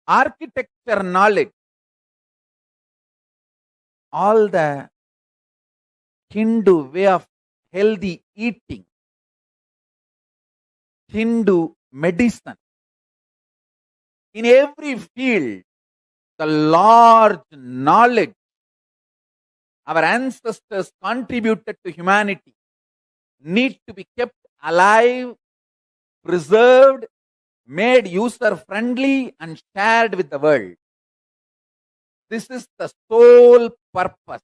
architecture knowledge, all the Hindu way of healthy eating, Hindu medicine, in every field, the large knowledge our ancestors contributed to humanity need to be kept alive, preserved, made user-friendly, and shared with the world. This is the sole purpose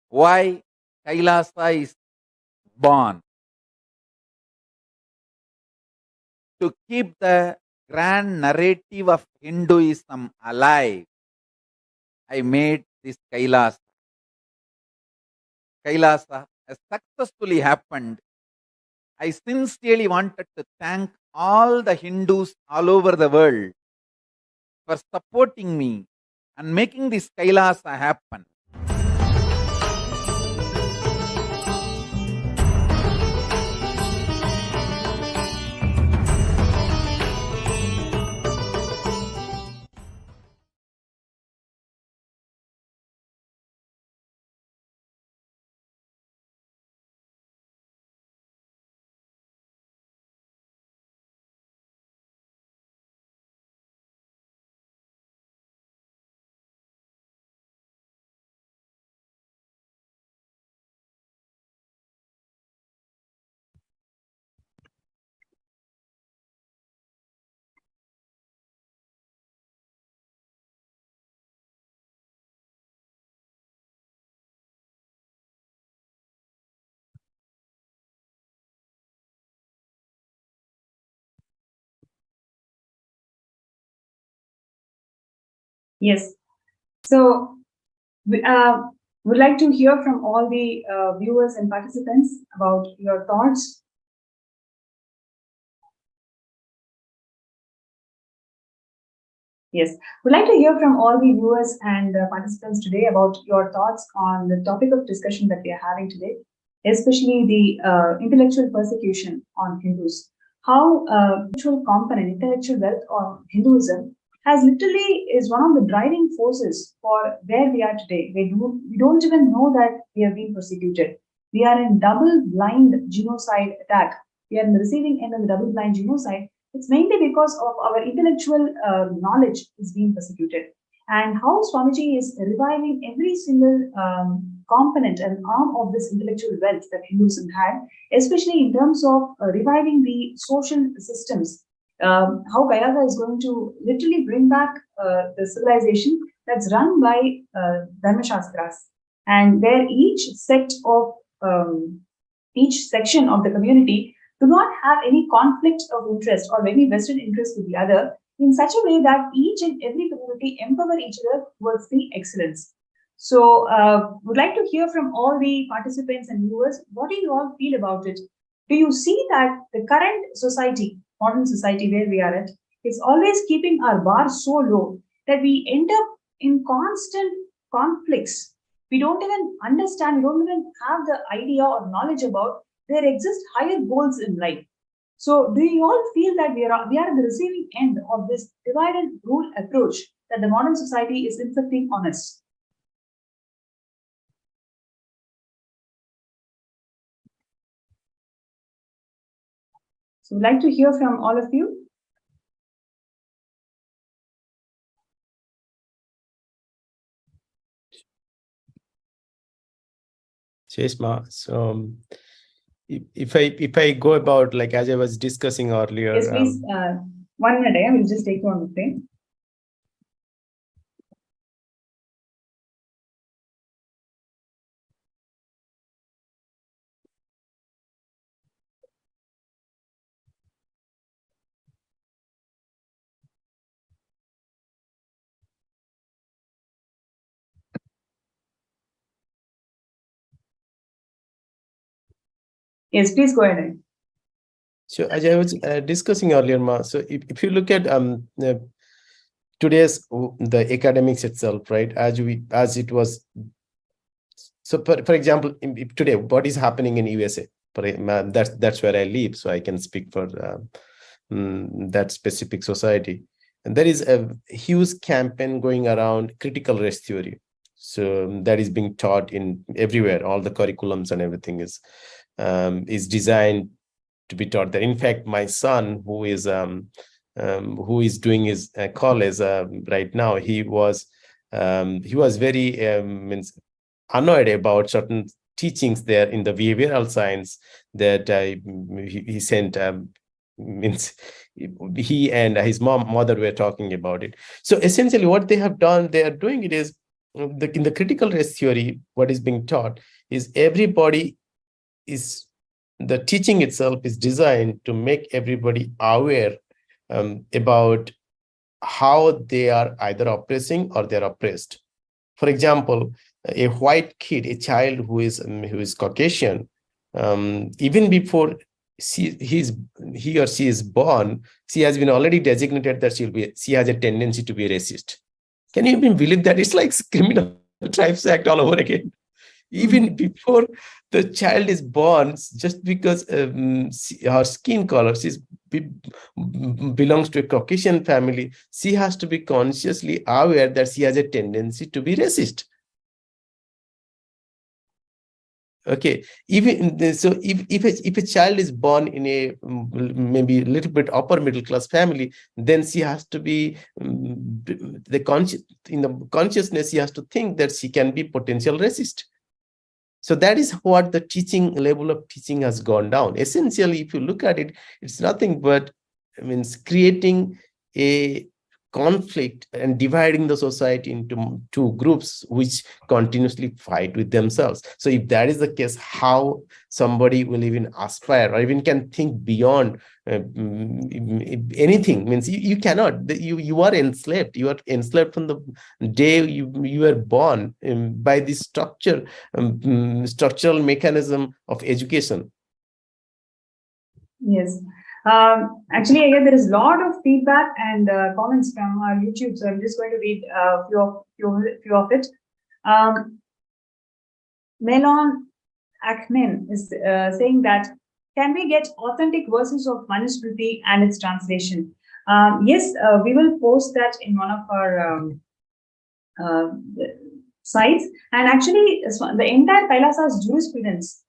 why Kailasa is born. To keep the grand narrative of Hinduism alive, I made this Kailasa. Kailasa has successfully happened. I sincerely wanted to thank all the Hindus all over the world for supporting me and making this Kailasa happen. Yes. So we would like to hear from all the viewers and participants about your thoughts. Yes, we'd like to hear from all the viewers and participants today about your thoughts on the topic of discussion that we are having today, especially the intellectual persecution on Hindus. How intellectual component, intellectual wealth on Hinduism has literally is one of the driving forces for where we are today. We don't even know that we are being persecuted. We are in double blind genocide attack. We are in the receiving end of the double blind genocide. It's mainly because of our intellectual knowledge is being persecuted. And how Swamiji is reviving every single component and arm of this intellectual wealth that Hinduism had, especially in terms of reviving the social systems. How Kayasa is going to literally bring back the civilization that's run by Dharma Shastras, and where each section of the community do not have any conflict of interest or any vested interest with the other in such a way that each and every community empower each other towards the excellence. So, would like to hear from all the participants and viewers, what do you all feel about it? Do you see that the current society, modern society where we are at, is always keeping our bar so low that we end up in constant conflicts? We don't even understand, we don't even have the idea or knowledge about there exist higher goals in life. So, do you all feel that we are at the receiving end of this divide and rule approach that the modern society is inflicting on us? So, we'd like to hear from all of you. Cheshma, so if I go about, like, as I was discussing earlier. Yes, please. 1 minute, I will just take you on the frame. Yes, please go ahead. So as I was discussing earlier, Ma, so if you look at today's the academics itself, right? As it was. So for example, today, what is happening in USA? That's where I live, so I can speak for that specific society. And there is a huge campaign going around critical race theory. So that is being taught in everywhere. All the curriculums and everything is designed to be taught there. In fact, my son, who is doing his college right now, he was very annoyed about certain teachings there in the behavioral science that he sent. Means he and his mother were talking about it. So essentially, what they have done, they are doing it is in the critical race theory. What is being taught is everybody is the teaching itself is designed to make everybody aware about how they are either oppressing or they are oppressed. For example, a white kid, a child who is Caucasian, even before he or she is born, she has been already designated that she has a tendency to be racist. Can you even believe that? It's like Criminal Tribes Act all over again. Even before the child is born, just because her skin color belongs to a Caucasian family, she has to be consciously aware that she has a tendency to be racist. Okay, even so, if a child is born in a maybe a little bit upper middle class family, then she has to be in the consciousness. She has to think that she can be potential racist. So that is what the level of teaching has gone down. Essentially, if you look at it, it's nothing but creating a conflict and dividing the society into two groups which continuously fight with themselves. So if that is the case, how somebody will even aspire or even can think beyond anything? Means you cannot. You are enslaved. You are enslaved from the day you were born by this structural mechanism of education. Yes. Actually, again, there is a lot of feedback and comments from our YouTube, so I'm just going to read a few of it. Melon Akmin is saying that, can we get authentic verses of Manusmriti and its translation? Yes, we will post that in one of our sites. And actually, the entire Kailasa's jurisprudence,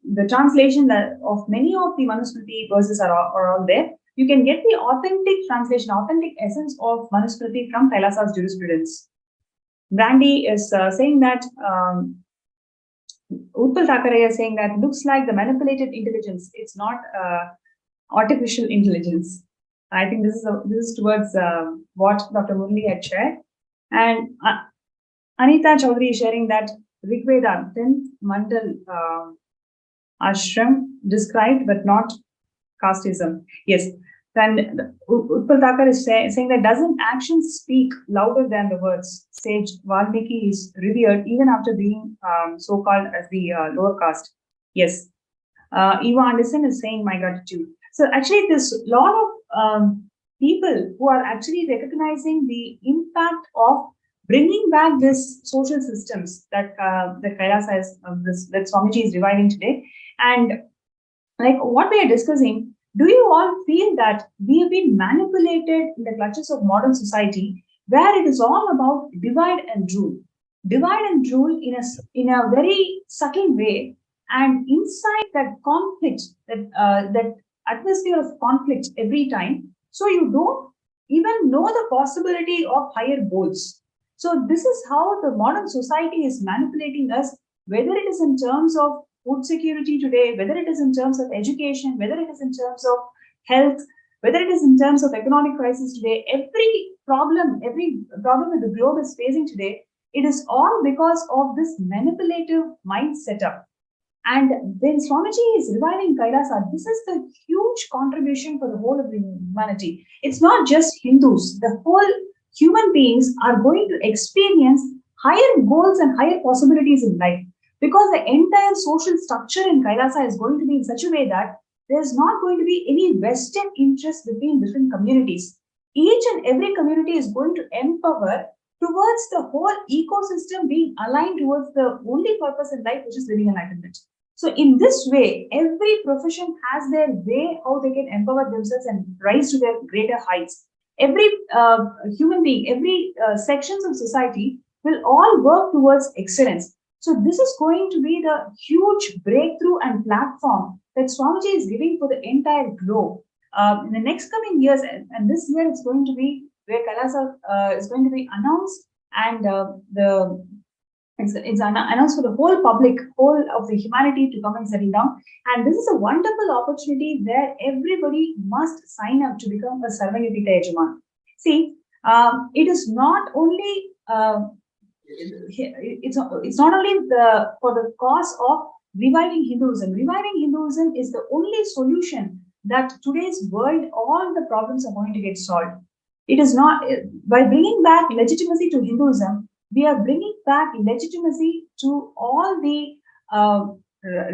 the translation of many of the Manusmriti verses are all there. You can get the authentic translation, authentic essence of Manusmriti from Kailasa's jurisprudence. Brandy is saying that, Utpal Thakare is saying that looks like the manipulated intelligence. It's not artificial intelligence. I think this is towards what Dr. Murli had shared. And Anita Chaudhary is sharing that Rigveda, 10th Mandal ashram described, but not casteism. Yes. Then Utpal Thakar is saying that doesn't actions speak louder than the words? Sage Valmiki is revered even after being so-called as the lower caste. Yes. Eva Anderson is saying my gratitude. So actually, there's a lot of people who are actually recognizing the impact of bringing back this social systems that Kailasa is, that Swamiji is reviving today. And like what we are discussing, do you all feel that we have been manipulated in the clutches of modern society, where it is all about divide and rule in a very subtle way, and inside that conflict, that atmosphere of conflict every time, so you don't even know the possibility of higher goals. So this is how the modern society is manipulating us, whether it is in terms of food security today, whether it is in terms of education, whether it is in terms of health, whether it is in terms of economic crisis today. Every problem that the globe is facing today, it is all because of this manipulative mind setup. And when Swamiji is reviving Kailasa, this is the huge contribution for the whole of humanity. It's not just Hindus. The whole human beings are going to experience higher goals and higher possibilities in life, because the entire social structure in Kailasa is going to be in such a way that there's not going to be any vested interest between different communities. Each and every community is going to empower towards the whole ecosystem being aligned towards the only purpose in life, which is living enlightenment. So in this way, every profession has their way how they can empower themselves and rise to their greater heights. Every human being, every sections of society will all work towards excellence. So this is going to be the huge breakthrough and platform that Swamiji is giving for the entire globe. In the next coming years, and this year it's going to be where Kailasa is going to be announced, and it's announced for the whole public, whole of the humanity to come and settle down. And this is a wonderful opportunity where everybody must sign up to become a Sarvanyapita Yajaman. See, it is not only it's not only for the cause of reviving Hinduism. Reviving Hinduism is the only solution that today's world, all the problems are going to get solved. It is not by bringing back legitimacy to Hinduism. We are bringing back legitimacy to all the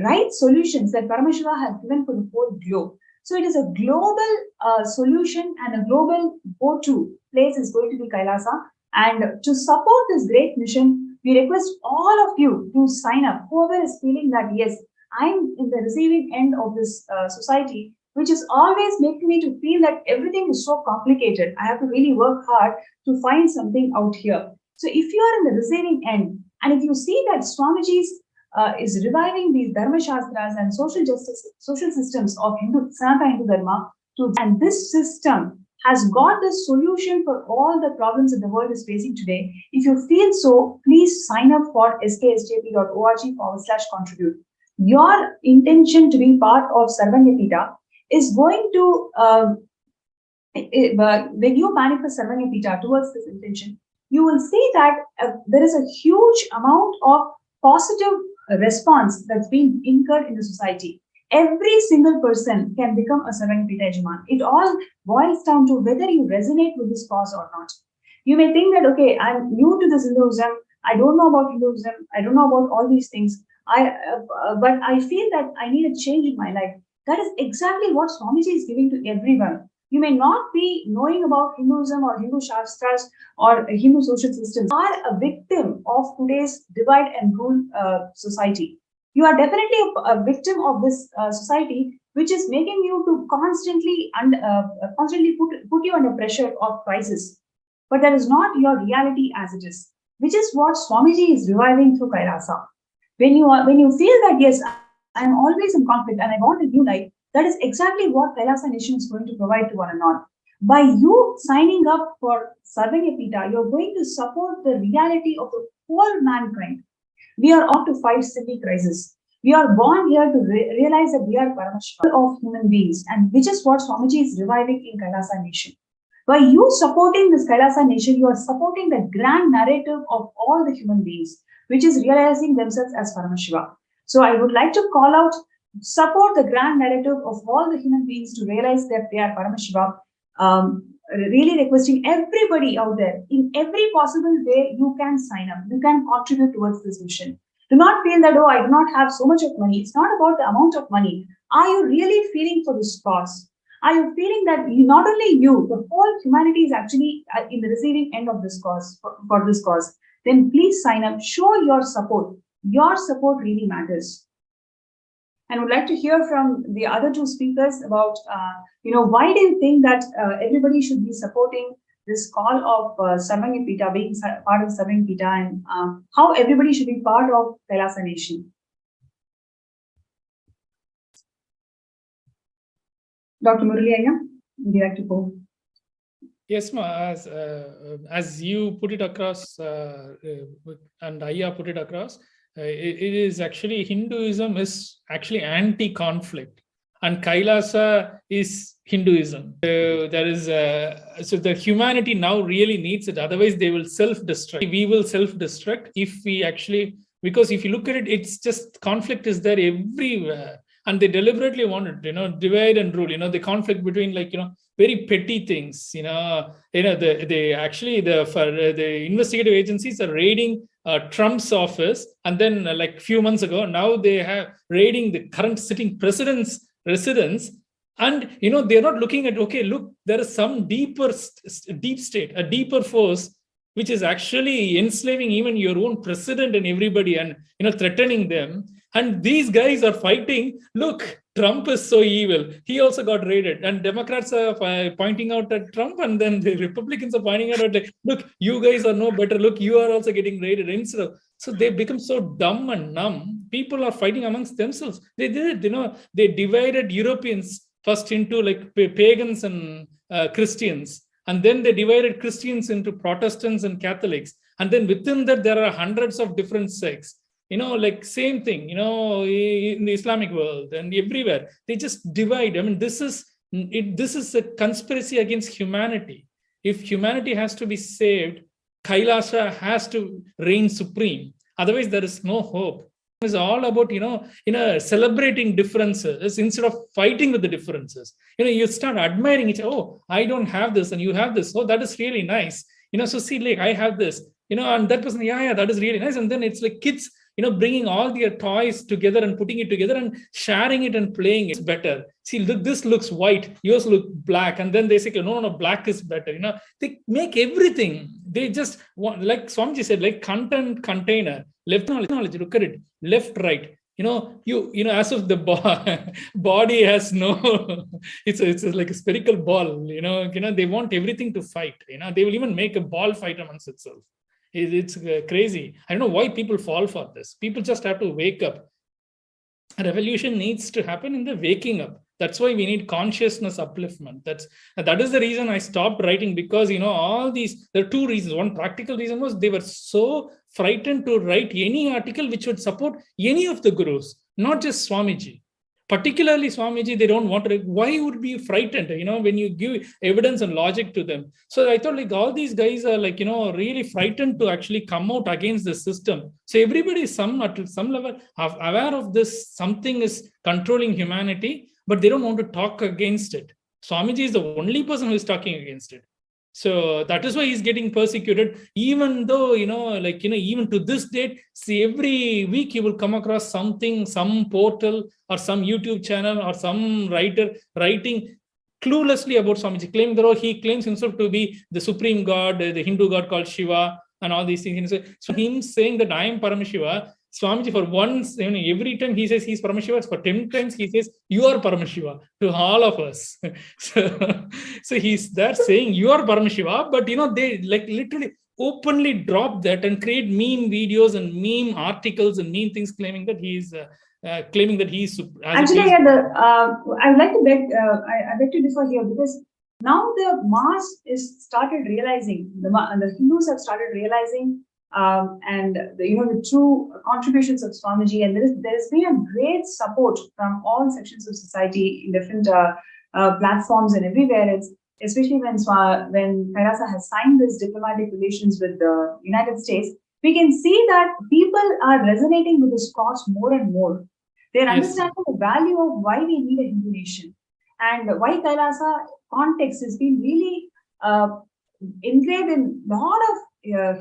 right solutions that Paramashiva has given for the whole globe. So it is a global solution, and a global go-to place is going to be Kailasa. And to support this great mission, we request all of you to sign up. Whoever is feeling that, yes, I'm in the receiving end of this society, which is always making me to feel that everything is so complicated. I have to really work hard to find something out here. So if you are in the receiving end, and if you see that Swamiji's is reviving these dharma shastras and social justice, social systems of Sanatana Hindu Dharma, and this system has got the solution for all the problems that the world is facing today. If you feel so, please sign up for sksjp.org/contribute. Your intention to be part of Sarvanyapita is going to, when you manifest Sarvanyapita towards this intention, you will see that there is a huge amount of positive response that's being incurred in the society. Every single person can become a Sarvanyapita Yajaman. It all boils down to whether you resonate with this cause or not. You may think that, okay, I'm new to this Hinduism, I don't know about Hinduism, I don't know about all these things, but I feel that I need a change in my life. That is exactly what Swamiji is giving to everyone. You may not be knowing about Hinduism or Hindu Shastras or Hindu social systems. You are a victim of today's divide and rule society. You are definitely a victim of this society, which is making you to constantly put you under pressure of crisis. But that is not your reality as it is, which is what Swamiji is reviving through Kailasa. When you feel that, yes, I am always in conflict and I want a new life, that is exactly what Kailasa Nation is going to provide to one and all. By you signing up for Sarvanyapita, you're going to support the reality of the whole mankind. We are out to fight civil crisis. We are born here to realize that we are Paramashivam of human beings, and which is what Swamiji is reviving in Kailasa Nation. By you supporting this Kailasa Nation, you are supporting the grand narrative of all the human beings, which is realizing themselves as Paramashiva. So I would like to call out, support the grand narrative of all the human beings to realize that they are Paramashiva. Really requesting everybody out there, in every possible way, you can sign up, you can contribute towards this mission. Do not feel that, oh, I do not have so much of money. It's not about the amount of money. Are you really feeling for this cause? Are you feeling that not only you, the whole humanity is actually in the receiving end of this cause, for this cause? Then please sign up, show your support. Your support really matters. And would like to hear from the other two speakers about, why do you think that everybody should be supporting this call of Sarvanyapita, being part of Sarvanyapita, and how everybody should be part of Kailasa Nation? Dr. Murali Ayya, would you like to go? Yes, ma. As you put it across, and Ayya put it across, it is actually, Hinduism is actually anti-conflict, and Kailasa is Hinduism. There is so the humanity now really needs it. Otherwise, they will self-destruct. We will self-destruct if we actually, because if you look at it, it's just conflict is there everywhere, and they deliberately want it, divide and rule. The conflict between very petty things. The investigative agencies are raiding Trump's office, and then like few months ago, now they have raiding the current sitting president's residence, and they're not looking at, okay, look, there is some deep state, a deeper force which is actually enslaving even your own president and everybody, and threatening them. And these guys are fighting. Look, Trump is so evil. He also got raided. And Democrats are pointing out at Trump, and then the Republicans are pointing out, like, look, you guys are no better. Look, you are also getting raided. Instead of, so they become so dumb and numb. People are fighting amongst themselves. They did it, they divided Europeans first into like pagans and Christians. And then they divided Christians into Protestants and Catholics. And then within that, there are hundreds of different sects. Like same thing, in the Islamic world and everywhere. They just divide. I mean, this is a conspiracy against humanity. If humanity has to be saved, Kailasa has to reign supreme. Otherwise, there is no hope. It's all about, celebrating differences instead of fighting with the differences. You start admiring each other. Oh, I don't have this and you have this. Oh, that is really nice. So see, like, I have this, and that person, yeah, that is really nice. And then it's like kids, bringing all their toys together and putting it together and sharing it and playing it's better. See, look, this looks white, yours look black. And then they say, no, black is better. They make everything. They just want, like Swamiji said, like content container, left knowledge, look at it, left, right. As if the body has no, it's like a spherical ball, they want everything to fight, they will even make a ball fight amongst itself. It's crazy. I don't know why people fall for this. People just have to wake up. A revolution needs to happen in the waking up. That's why we need consciousness upliftment. That is the reason I stopped writing, because all these, there are two reasons. One practical reason was they were so frightened to write any article which would support any of the gurus, not just Swamiji. Particularly Swamiji, they don't want to. Why would be frightened? When you give evidence and logic to them. So I thought, like, all these guys are like, really frightened to actually come out against the system. So everybody is at some level aware of this. Something is controlling humanity, but they don't want to talk against it. Swamiji is the only person who is talking against it. So that is why he's getting persecuted, even though, even to this date, see, every week you will come across something, some portal or some YouTube channel or some writer writing cluelessly about Swamiji, claiming that he claims himself to be the supreme god, the Hindu god called Shiva and all these things. So him saying that I am Paramashiva, Swamiji, for once, every time he says he's Paramashiva, for 10 times he says, you are Paramashiva to all of us. so he's there saying, you are Paramashiva, but, they like literally openly drop that and create meme videos and meme articles and meme things claiming that he's Actually, I would like to beg, I beg to differ here, because now the mass is started realizing, the Hindus have started realizing and the true contributions of Swamiji, and there's been a great support from all sections of society in different platforms and everywhere. It's especially when Kailasa has signed this diplomatic relations with the United States, we can see that people are resonating with this cause more and more. They're understanding the value of why we need a Hindu nation, and why Kailasa context has been really engraved in a lot of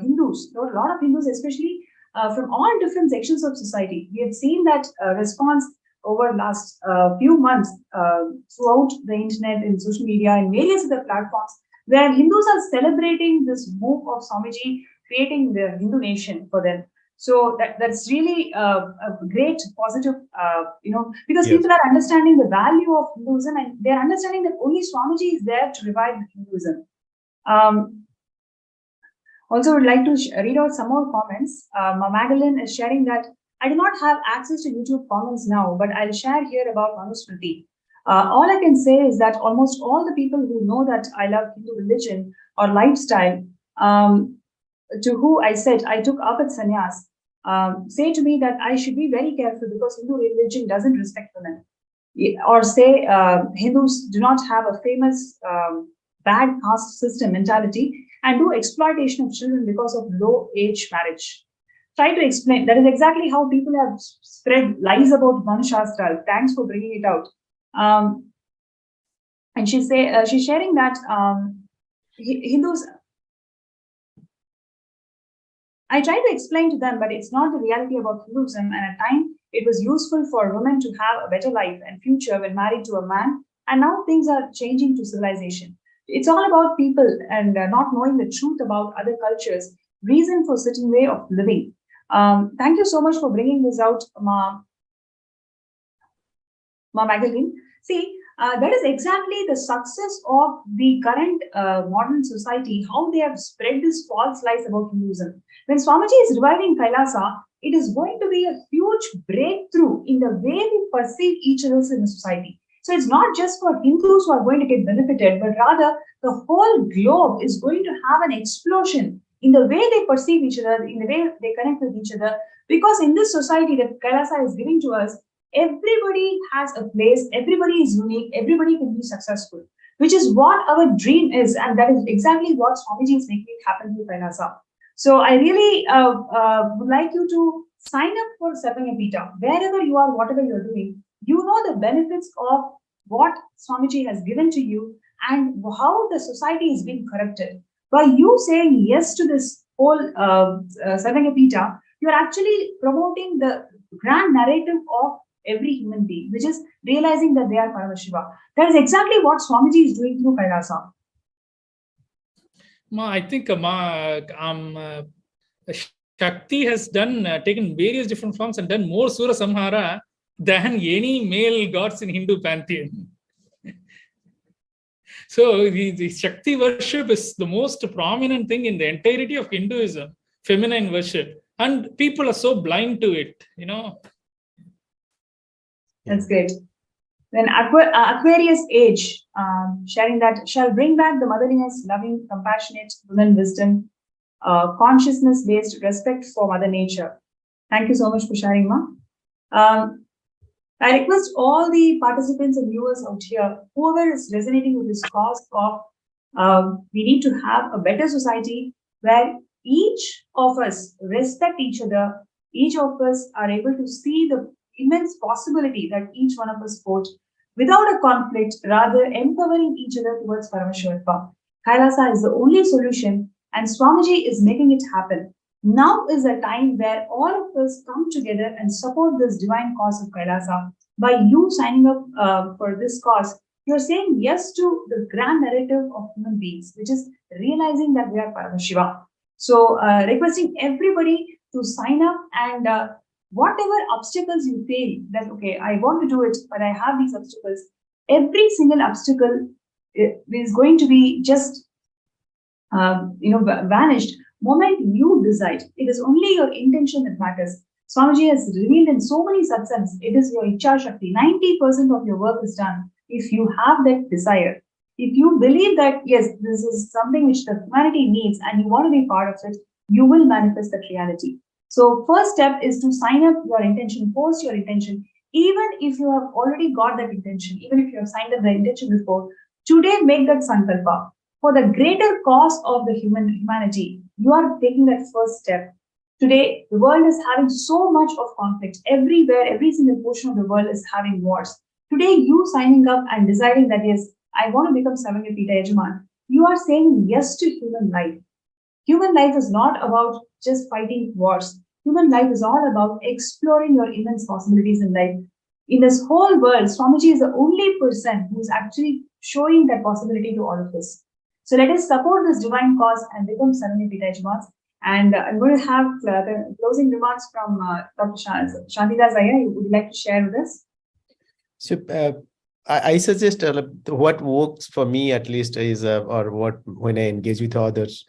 Hindus, a lot of Hindus, especially from all different sections of society. We have seen that response over the last few months throughout the internet and social media and various other platforms, where Hindus are celebrating this move of Swamiji creating the Hindu nation for them. So that's really a great positive, because people are understanding the value of Hinduism, and they're understanding that only Swamiji is there to revive Hinduism. Also, I would like to read out some more comments. Magdalene is sharing that I do not have access to YouTube comments now, but I'll share here about Manusmriti. All I can say is that almost all the people who know that I love Hindu religion or lifestyle, to who I said I took up at sannyas, say to me that I should be very careful because Hindu religion doesn't respect women. Or say Hindus do not have a famous bad caste system mentality and do exploitation of children because of low age marriage. Try to explain. That is exactly how people have spread lies about Manashastra. Thanks for bringing it out. And she's sharing that Hindus. I try to explain to them, but it's not the reality about Hinduism. And at times, it was useful for women to have a better life and future when married to a man. And now things are changing to civilization. It's all about people and not knowing the truth about other cultures, reason for certain way of living. Thank you so much for bringing this out, Ma. Ma Magdalene. See, that is exactly the success of the current modern society, how they have spread this false lies about Hinduism. When Swamiji is reviving Kailasa, it is going to be a huge breakthrough in the way we perceive each other in the society. So it's not just for Hindus who are going to get benefited, but rather the whole globe is going to have an explosion in the way they perceive each other, in the way they connect with each other. Because in this society that Kailasa is giving to us, everybody has a place, everybody is unique, everybody can be successful, which is what our dream is. And that is exactly what Swamiji is making it happen with Kailasa. So I really would like you to sign up for Sapangapita, wherever you are, whatever you're doing. You know the benefits of what Swamiji has given to you and how the society is being corrupted. By you saying yes to this whole Sapangapita, you're actually promoting the grand narrative of every human being, which is realizing that they are Paramashiva. That is exactly what Swamiji is doing through Kailasa. I think Shakti has done taken various different forms and done more Sura Samhara than any male gods in Hindu pantheon. So the Shakti worship is the most prominent thing in the entirety of Hinduism, feminine worship. And people are so blind to it, you know. That's great. Then Aquarius age, sharing that shall bring back the motherliness, loving, compassionate, women wisdom, consciousness-based respect for Mother Nature. Thank you so much for sharing, Ma. I request all the participants and viewers out here, whoever is resonating with this cause of we need to have a better society where each of us respect each other, each of us are able to see the immense possibility that each one of us holds without a conflict, rather empowering each other towards Paramashivam. Kailasa is the only solution, and Swamiji is making it happen. Now is the time where all of us come together and support this divine cause of Kailasa. By you signing up for this cause, you're saying yes to the grand narrative of human beings, which is realizing that we are Paramashiva. So, requesting everybody to sign up and whatever obstacles you feel that, okay, I want to do it, but I have these obstacles, every single obstacle is going to be just, vanished moment you decide. It is only your intention that matters. Swamiji has revealed in so many satsangs, it is your Icha Shakti. 90% of your work is done if you have that desire. If you believe that, yes, this is something which the humanity needs and you want to be part of it, you will manifest that reality. So first step is to sign up your intention, post your intention. Even if you have already got that intention, even if you have signed up the intention before, today make that sankalpa. For the greater cause of the humanity, you are taking that first step. Today, the world is having so much of conflict. Everywhere, every single portion of the world is having wars. Today, you signing up and deciding that, yes, I want to become Samagapita Yajaman, you are saying yes to human life. Human life is not about just fighting wars. Human life is all about exploring your immense possibilities in life. In this whole world, Swamiji is the only person who is actually showing that possibility to all of us. So let us support this divine cause and become Samagapita Yajamans. And I'm going to have the closing remarks from Dr. Shantidas Iyer. Would you like to share with us? So I suggest what works for me at least is, or what when I engage with others,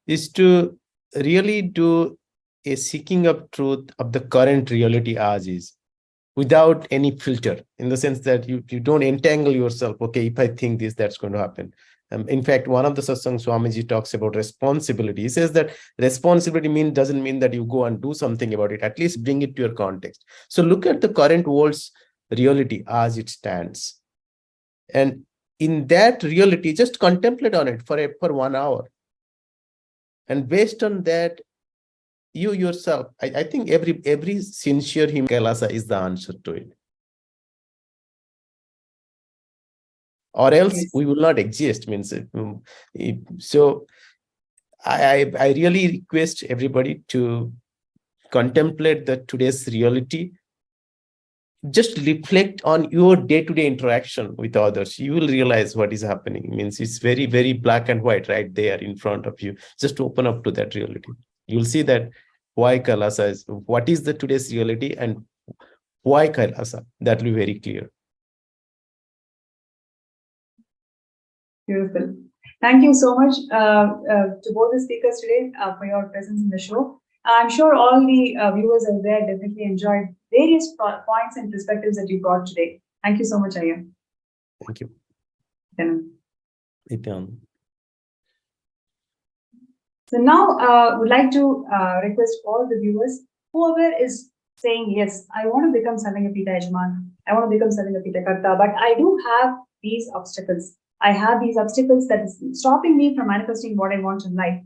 is to really do a seeking of truth of the current reality as is, without any filter, in the sense that you don't entangle yourself. Okay, if I think this, that's going to happen. In fact, one of the satsangs, Swamiji talks about responsibility. He says that responsibility doesn't mean that you go and do something about it. At least bring it to your context. So look at the current world's reality as it stands. And in that reality, just contemplate on it for 1 hour. And based on that, you yourself, I think every sincere human Kailasa is the answer to it. Or else we will not exist. So I really request everybody to contemplate today's reality. Just reflect on your day-to-day interaction with others. You will realize what is happening. It's very, very black and white right there in front of you. Just open up to that reality. You'll see that why Kailasa is, what is the today's reality and why Kailasa. That will be very clear. Beautiful. Thank you so much to both the speakers today for your presence in the show. I'm sure all the viewers out there definitely enjoyed various points and perspectives that you brought today. Thank you so much, Arya. Thank you. Nithyananda. So now would like to request all the viewers, whoever is saying, yes, I want to become Sarvangapita Yajman, I want to become Sarvangapita Karta, but I do have these obstacles. I have these obstacles that is stopping me from manifesting what I want in life.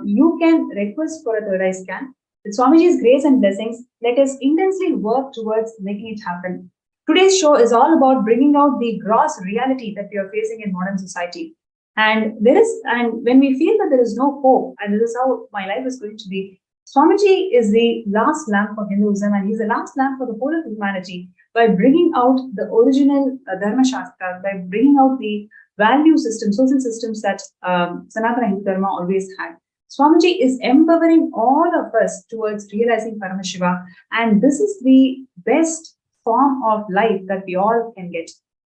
You can request for a third eye scan. With Swamiji's grace and blessings, let us intensely work towards making it happen. Today's show is all about bringing out the gross reality that we are facing in modern society. And when we feel that there is no hope, and this is how my life is going to be, Swamiji is the last lamp for Hinduism, and he's the last lamp for the whole of humanity by bringing out the original Dharma Shastra, by bringing out the value system, social systems that Sanatana Hindu Dharma always had. Swamiji is empowering all of us towards realizing Paramashiva, and this is the best form of life that we all can get.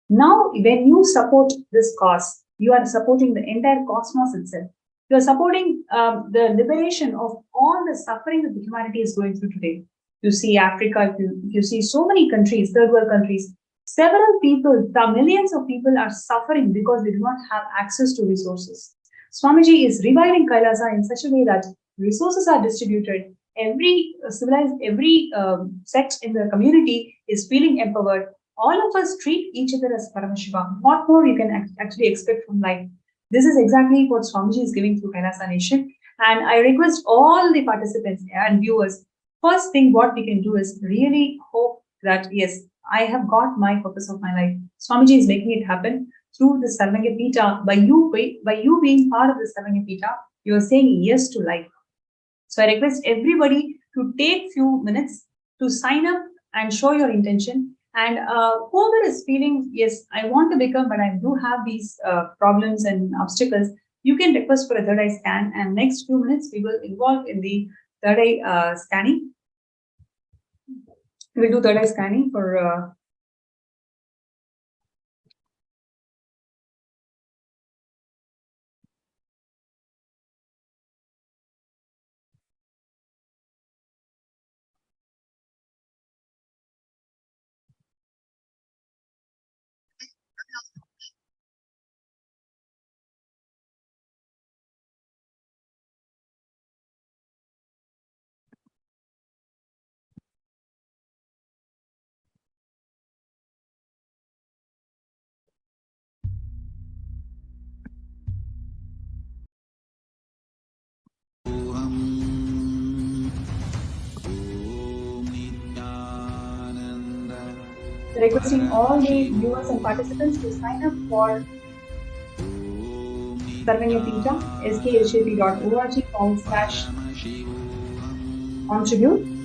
Now, when you support this cause, you are supporting the entire cosmos itself. You are supporting the liberation of all the suffering that the humanity is going through today. You see Africa, if you see so many countries, third world countries, several people, the millions of people are suffering because they do not have access to resources. Swamiji is reviving Kailasa in such a way that resources are distributed. Every civilized, every sect in the community is feeling empowered. All of us treat each other as Paramashiva. What more you can actually expect from life? This is exactly what Swamiji is giving through Kailasa Nation. And I request all the participants and viewers, first thing what we can do is really hope that, yes, I have got my purpose of my life. Swamiji is making it happen through the Sarvangapita. By you being part of the Sarvangapita, you are saying yes to life. So I request everybody to take few minutes to sign up and show your intention. And whoever is feeling, yes, I want to become, but I do have these problems and obstacles, you can request for a third eye scan. And next few minutes, we will involve in the third eye scanning. We will do third eye scanning for requesting all the viewers and participants to sign up for Sarvangapita, skshp.org/contribute.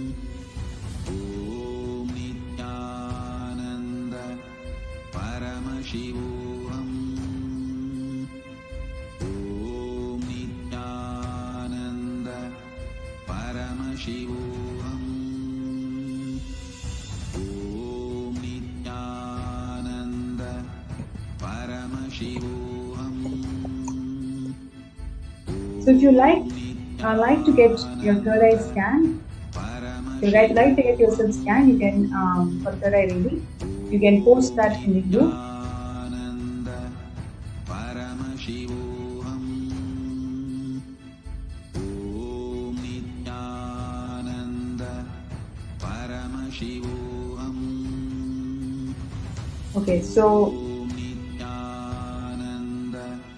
So if you like to get your third eye scan, if you like to get yourself scanned, you can for third eye reading, you can post that in the group. Okay, so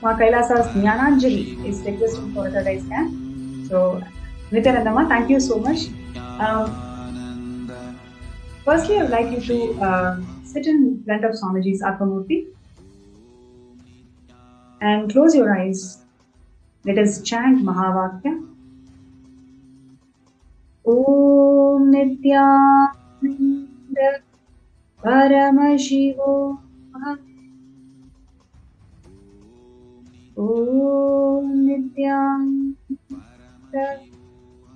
Kailasa's Jnananjali is requesting for a third eye scan. So, Nithyananda, thank you so much. Firstly, I would like you to sit in front of Swamiji's Atmamurti and close your eyes. Let us chant Mahavakya. Om Nithyananda Paramashivam. Om Nithyananda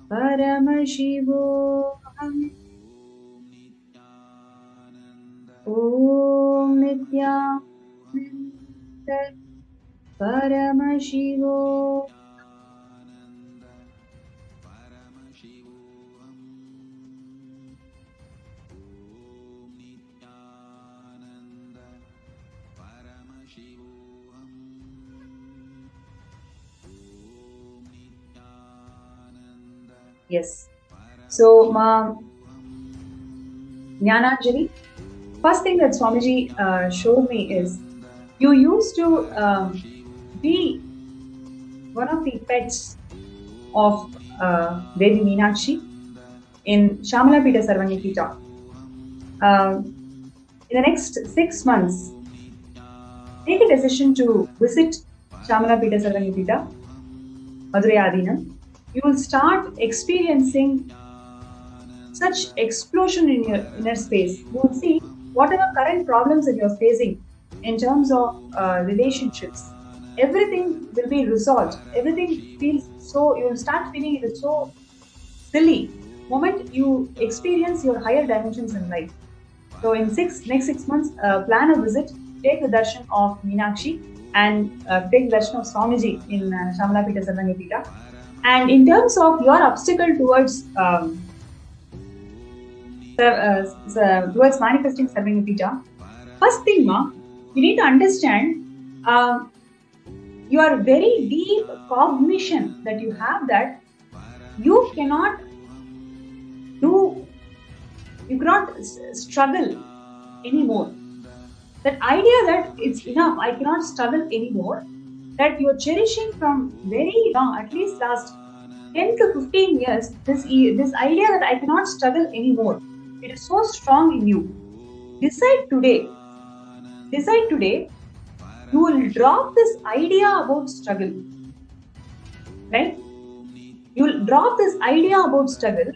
Paramashivam. Om Nithyananda Paramashivam. Yes. So, Jnananjali, first thing that Swamiji showed me is you used to be one of the pets of Devi Meenakshi in Shamalapita Sarvanyapita. In the next 6 months, take a decision to visit Shamalapita Sarvanyapita, Madurai Adinam. You will start experiencing such explosion in your inner space. You will see whatever current problems that you're facing in terms of relationships, everything will be resolved. Everything feels so, you will start feeling it is so silly moment you experience your higher dimensions in life. So in next 6 months, plan a visit, take the darshan of Meenakshi and take the darshan of Swamiji in Shamalapita Sarvanyapita. And in terms of your obstacle towards towards manifesting Sarvanyapita, first thing, you need to understand your very deep cognition that you have that you cannot struggle anymore. That idea that it's enough, I cannot struggle anymore, that you're cherishing from very long, at least last 10 to 15 years, this idea that I cannot struggle anymore, it is so strong in you. Decide today, you will drop this idea about struggle, right? You will drop this idea about struggle.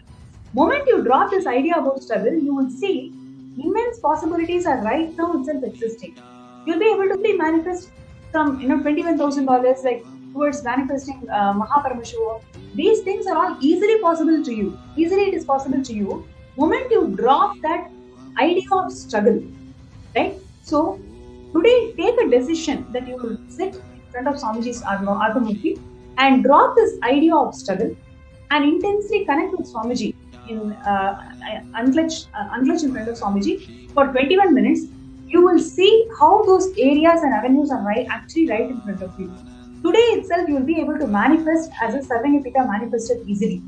Moment you drop this idea about struggle, you will see immense possibilities are right now itself existing. You'll be able to manifest some, $21,000 like towards manifesting Paramashivam. These things are all easily possible to you. Easily it is possible to you. Moment you drop that idea of struggle, right? So today take a decision that you will sit in front of Swamiji's Ardhamurti and drop this idea of struggle and intensely connect with Swamiji in unclench in front of Swamiji for 21 minutes. You will see how those areas and avenues are actually right in front of you. Today itself, you will be able to manifest as a Sarvanyapita manifested easily.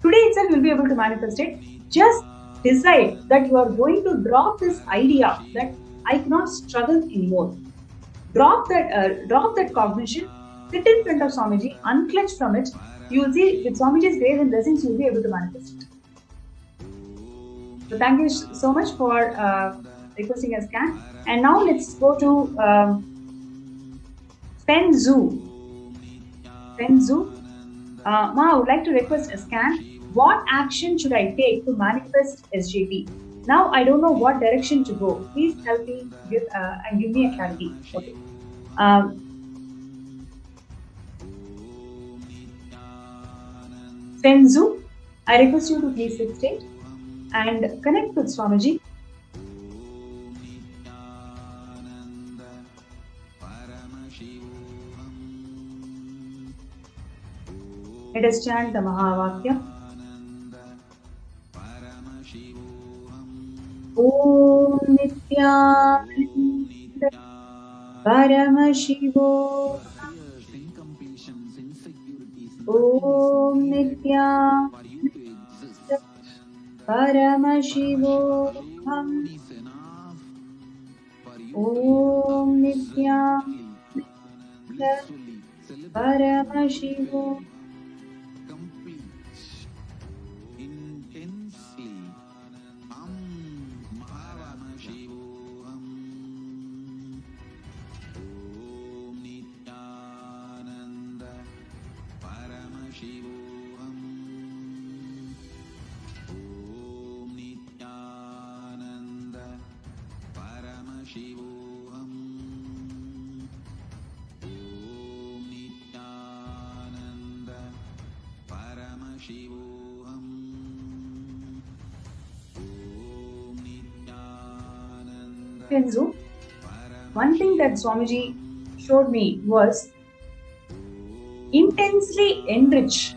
Today itself, you will be able to manifest it. Just decide that you are going to drop this idea that I cannot struggle anymore. Drop that cognition. Sit in front of Swamiji, unclench from it. You will see with Swamiji's grace and blessings, you will be able to manifest it. So thank you so much for requesting a scan. And now let's go to Penzu. Ma, I would like to request a scan. What action should I take to manifest SJP? Now I don't know what direction to go. Please help me and give me a clarity. Okay. Penzu, I request you to please sit straight and connect with Swamiji. Let us chant the Mahavakya. Om Nithyananda Paramashivam. Om Nithyananda Paramashivam. Om Nithyananda Paramashivam. Penzu, one thing that Swamiji showed me was intensely enrich.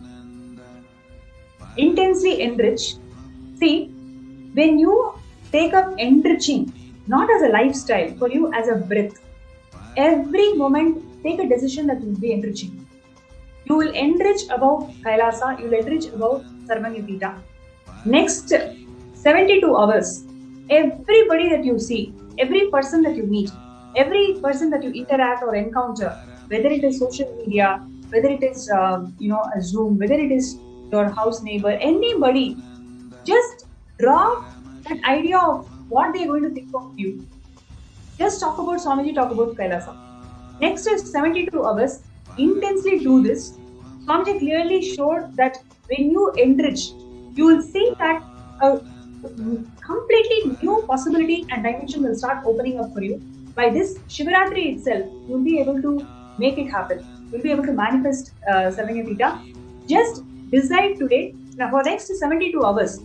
Intensely enrich. See, when you take up enriching, not as a lifestyle, for you as a breath, every moment take a decision that will be enriching. You will enrich about Kailasa, you will enrich about Sarvanyapita. Next 72 hours, everybody that you see, every person that you meet, every person that you interact or encounter, whether it is social media, whether it is a Zoom, whether it is your house neighbor, anybody, just drop that idea of what they are going to think of you. Just talk about Swamiji, talk about Kailasa. Next is 72 hours, intensely do this. Swamiji clearly showed that when you enrich, you will see that a completely new possibility and dimension will start opening up for you. By this Shivaratri itself, you will be able to make it happen. You will be able to manifest Sarvanyapita. Just decide today, now for next 72 hours,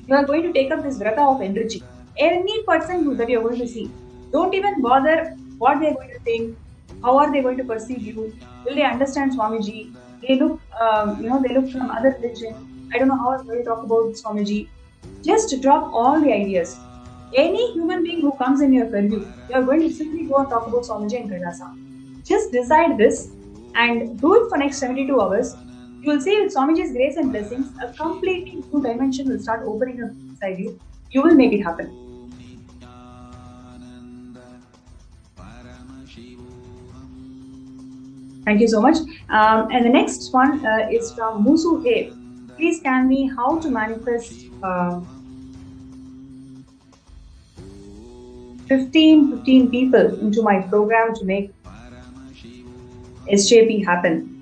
you are going to take up this vrata of enriching. Any person that you are going to see, don't even bother what they are going to think, how are they going to perceive you, will they understand Swamiji, they look, they look from other religion, I don't know how I'm going to talk about Swamiji. Just drop all the ideas. Any human being who comes in your purview, you are going to simply go and talk about Swamiji and Kailasa. Just decide this and do it for next 72 hours. You will see with Swamiji's grace and blessings, a completely new dimension will start opening up inside you. You will make it happen. Thank you so much. And the next one is from Musu He. Please tell me how to manifest 15 people into my program to make SJP happen.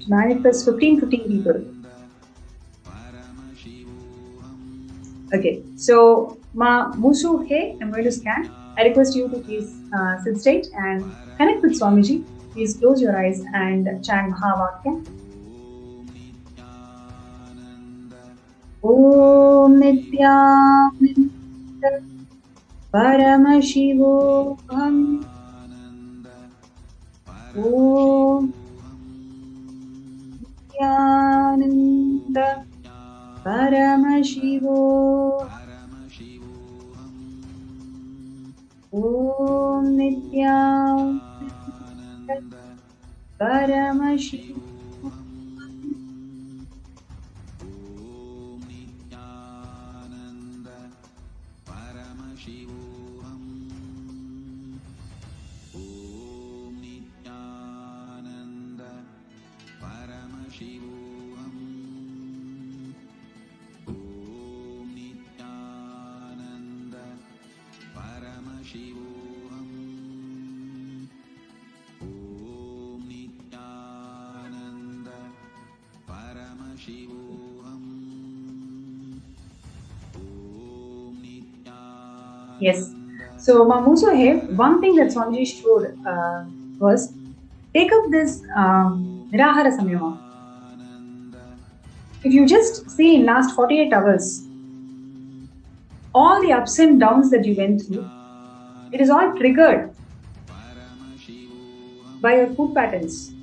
To manifest 15 people. Okay, so Musu He, I'm going to scan. I request you to please sit straight and connect with Swamiji. Please close your eyes and chant Bhava. Om Nithyananda Paramashivam. Om Nithyananda Paramashivam. Om Nithyananda Paramashivam. Yes. So, Musu He, one thing that Swamiji showed was take up this Nirahara Samyama. If you just see in last 48 hours, all the ups and downs that you went through, it is all triggered by your food patterns.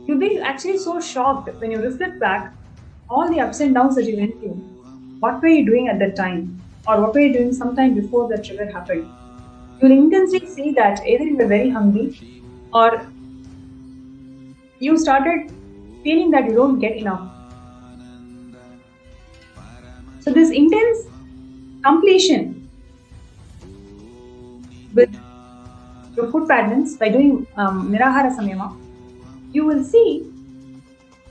You'll be actually so shocked when you reflect back all the ups and downs that you went through. What were you doing at that time? Or what were you doing sometime before that trigger happened? You'll intensely see that either you were very hungry or you started feeling that you don't get enough. So this intense completion with your food patterns by doing Nirahara Samyama, you will see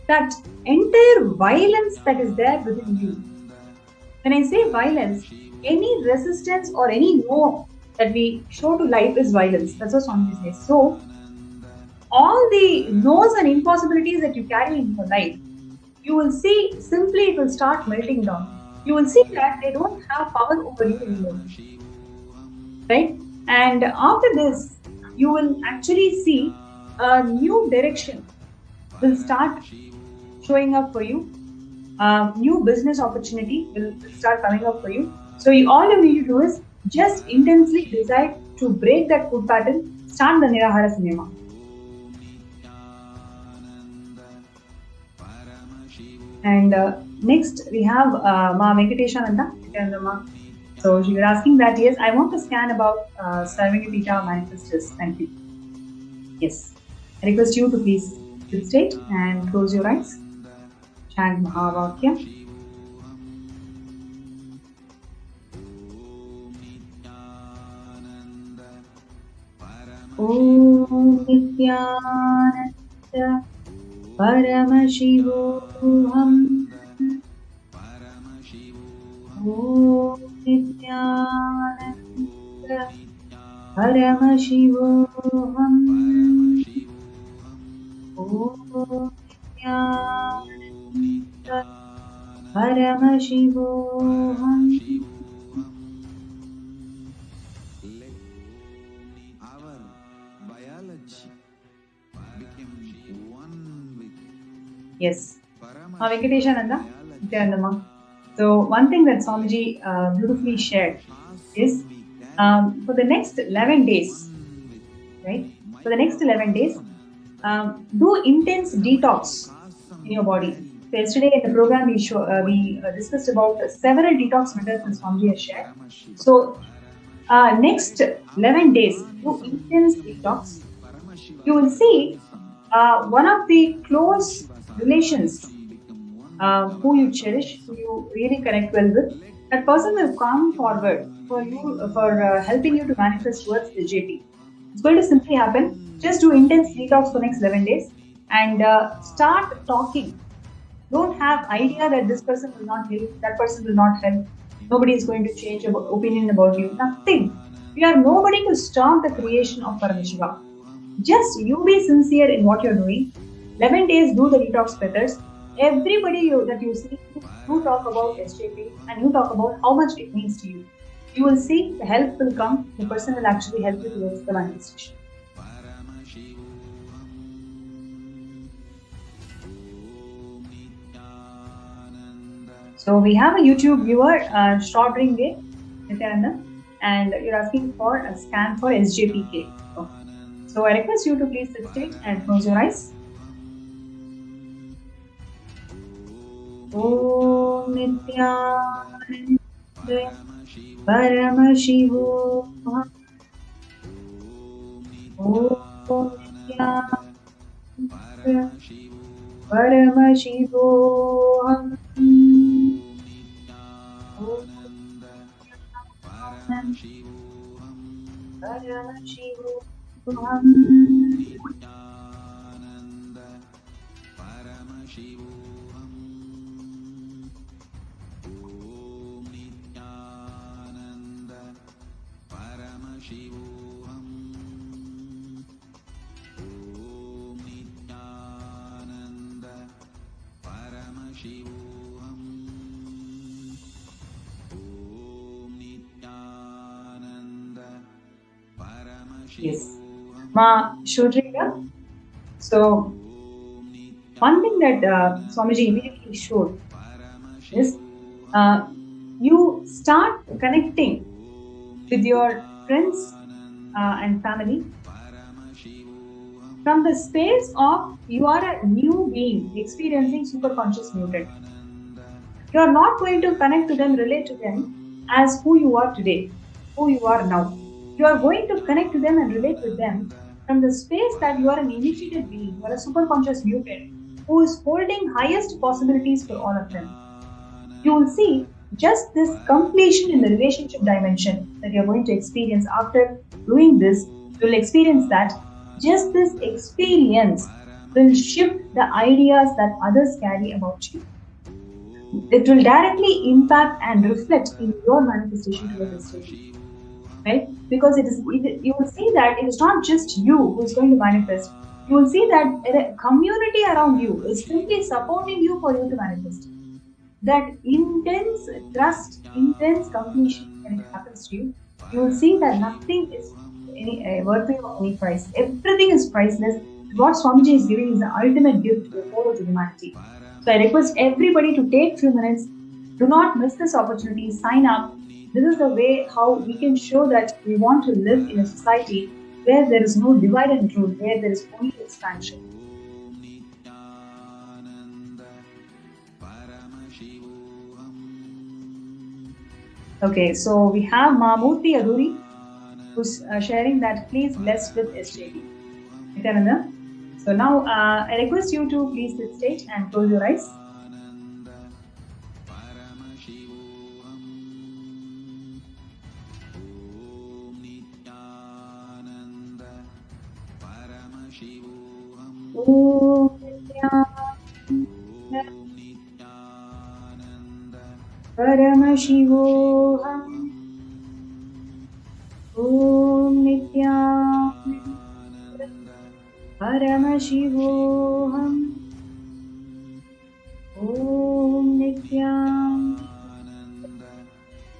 that entire violence that is there within you. When I say violence, any resistance or any no that we show to life is violence. That's what Swamiji says. So, all the no's and impossibilities that you carry in your life, you will see simply it will start melting down. You will see that they don't have power over you anymore. Right? And after this, you will actually see a new direction will start showing up for you. New business opportunity will start coming up for you. So all you need to do is Just intensely decide to break that food pattern, start the Nirahara cinema. And next we have Ma Venkateshananda. So she was asking that, yes, I want to scan about Sarvagapita manifestors. Thank you. Yes. I request you to please sit straight and close your eyes. Chant Mahavakya. Om Nithyananda Paramashivam. Om Nithyananda Paramashivam. Om Nithyananda Paramashivam. Yes. Venkateshananda, Nithyananda. So one thing that Swamiji beautifully shared is for the next 11 days, right? For the next 11 days, do intense detox in your body. So yesterday in the program we discussed about several detox methods that Swamiji has shared. So next 11 days, do intense detox. You will see one of the close relations who you cherish, who you really connect well with, that person will come forward for you, for helping you to manifest towards the JP. It's going to simply happen. Just do intense detox for next 11 days and start talking. Don't have idea that this person will not help, that person will not help. Nobody is going to change your opinion about you. Nothing. You are nobody to stop the creation of Paramashivam. Just you be sincere in what you're doing. 11 days, do the detox methods. Everybody that you see, you talk about SJP and you talk about how much it means to you. You will see the help will come, the person will actually help you towards the manifestation. So we have a YouTube viewer, Shrodringe, Nithyananda, and you're asking for a scan for SJPK. So I request you to please sit straight and close your eyes. Om Nithyananda Paramashivam. Om Nithyananda Paramashivam. Om Paramashivam. Yes. Ma Shodrika. So, one thing that Swamiji immediately showed is you start connecting with your friends and family from the space of you are a new being experiencing superconscious mutant. You are not going to connect to them, relate to them as who you are today, who you are now. You are going to connect to them and relate with them from the space that you are an initiated being, you are a superconscious mutant who is holding highest possibilities for all of them. You will see just this completion in the relationship dimension that you are going to experience after doing this. You will experience that just this experience will shift the ideas that others carry about you. It will directly impact and reflect in your manifestation towards the station. Right? Because you will see that it is not just you who is going to manifest. You will see that a community around you is simply supporting you for you to manifest. That intense trust, intense completion when it happens to you, you will see that nothing is worthy of any price. Everything is priceless. What Swamiji is giving is the ultimate gift to the whole of humanity. So I request everybody to take few minutes. Do not miss this opportunity. Sign up. This is the way how we can show that we want to live in a society where there is no divide and rule, where there is only expansion. Okay, so we have Mahmurthy Aduri, who's sharing that please bless with SJP. Nithyananda. So now I request you to please sit stage and close your eyes. Paramashivam. Om Nithyananda. Paramashivam. Om Nithyananda.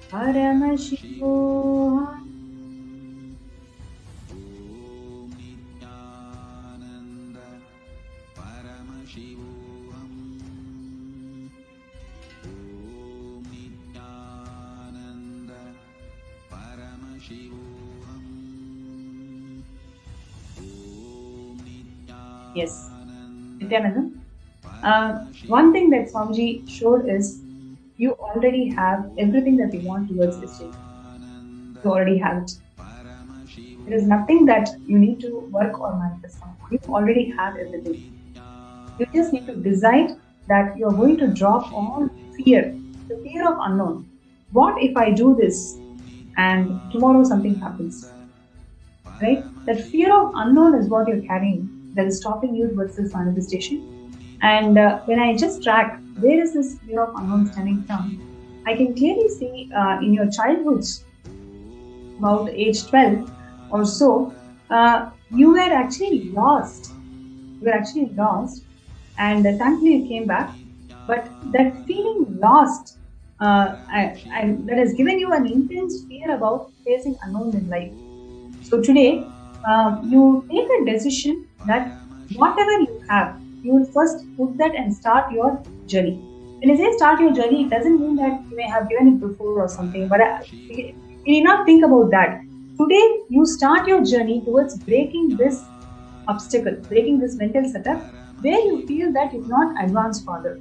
Paramashivam. Yes, Nithyananda. One thing that Swamiji showed is you already have everything that you want towards this state. You already have it. There is nothing that you need to work or manifest on. You already have everything. You just need to decide that you are going to drop all fear, the fear of unknown. What if I do this and tomorrow something happens? Right? That fear of unknown is what you're carrying that is stopping you towards this manifestation. And when I just track where is this fear of unknown stemming from, I can clearly see in your childhoods, about age 12 or so, you were actually lost. You were actually lost, and thankfully you came back. But that feeling lost, that has given you an intense fear about facing unknown in life. So today, you take a decision that whatever you have, you will first put that and start your journey. When I say start your journey, it doesn't mean that you may have given it before or something, but you need not think about that. Today, you start your journey towards breaking this obstacle, breaking this mental setup where you feel that you cannot advance further.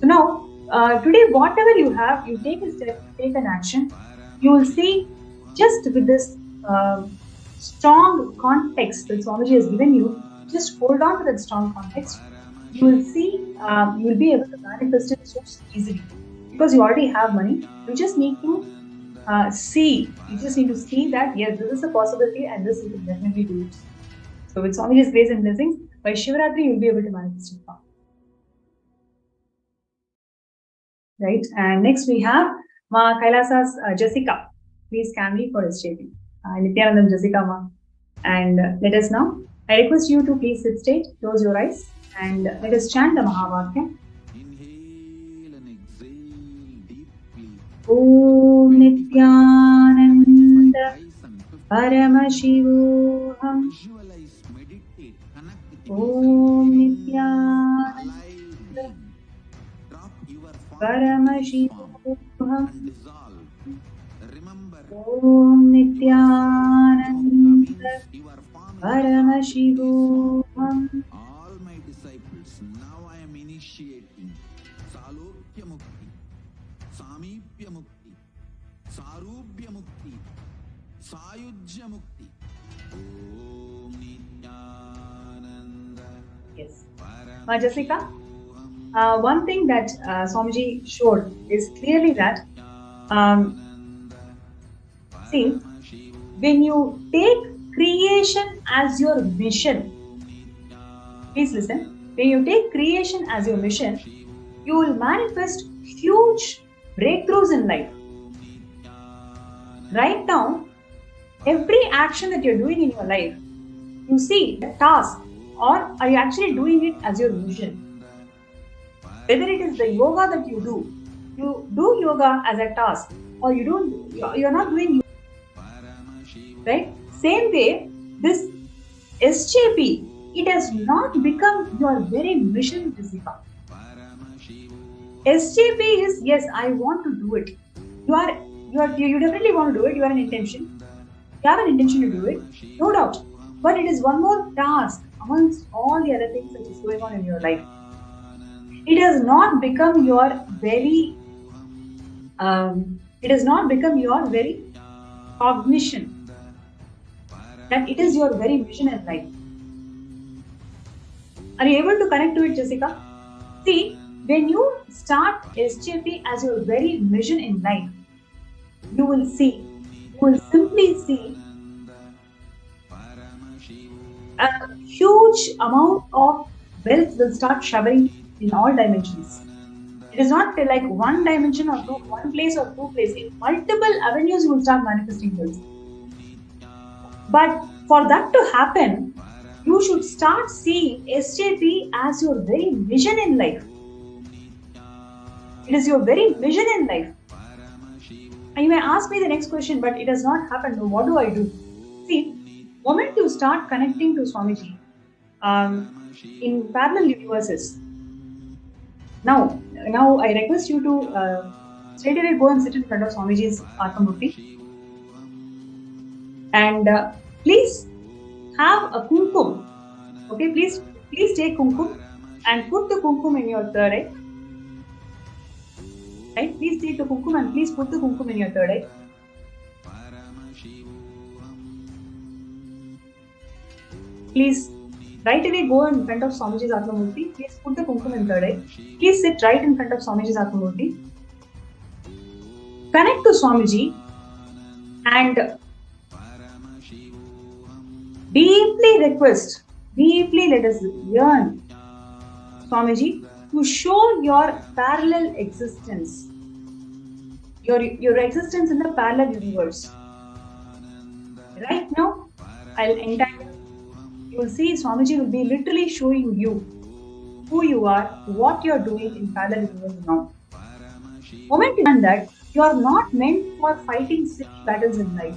So now, today, whatever you have, you take a step, take an action. You will see just with this strong context that Swamiji has given you, just hold on to that strong context. You will see, you will be able to manifest it so easily because you already have money. You just need to see. You just need to see that yes, this is a possibility and this you can definitely do it. So with Swamiji's grace and blessings, by Shivaratri you will be able to manifest it. Right, and next we have Ma Kailasa's Jessica. Please can we for SJP. Nithyanandam Jessica Ma. And let us now. I request you to please sit straight, close your eyes, and let us chant the Mahavakya. Inhale and exhale deeply. Om Nithyananda Paramashivam. Visualize, meditate, connect with Om Nithyananda Drop your Paramashivam. and dissolve. Remember, Om Nithyananda your form is Paramashivam. all my disciples. Now I am initiating Salokya Mukti, Samipya Mukti, Sarubhya Mukti, Sayujya Mukti. Om Nithyananda. Yes. Ma Jessica, one thing that Swamiji showed is clearly that see, when you take creation as your mission, please listen, when you take creation as your mission, you will manifest huge breakthroughs in life. Right now, every action that you're doing in your life, you see a task, or are you actually doing it as your mission? Whether it is the yoga that you do yoga as a task, or you're not doing yoga, right? Same way, this SJP, it has not become your very mission, Jessica. SJP is, yes, I want to do it. You definitely want to do it. You have an intention. You have an intention to do it, no doubt. But it is one more task amongst all the other things that is going on in your life. It has not become your very cognition that it is your very vision in life. Are you able to connect to it, Jessica? See, when you start SJP as your very mission in life, you will simply see a huge amount of wealth will start showering in all dimensions. It is not like one dimension or one place or two places. In multiple avenues, you will start manifesting wealth. But for that to happen, you should start seeing SJP as your very mission in life. It is your very vision in life. And you may ask me the next question, but it has not happened. So what do I do? See, the moment you start connecting to Swamiji in parallel universes, now I request you to straight away go and sit in front of Swamiji's Atmamurti and please have a kumkum. Okay, please take kumkum and put the kumkum in your third eye. Right? Please take the kumkum and please put the kumkum in your third eye. Please right away go in front of Swamiji's Atmamurti. Please put the kumkum in third eye. Please sit right in front of Swamiji's Atmamurti. Connect to Swamiji and deeply request, deeply let us yearn Swamiji to show your parallel existence, your existence in the parallel universe. Right now, I'll entangle. You will see Swamiji will be literally showing you who you are, what you are doing in parallel universe now. Moment you understand that you are not meant for fighting silly battles in life.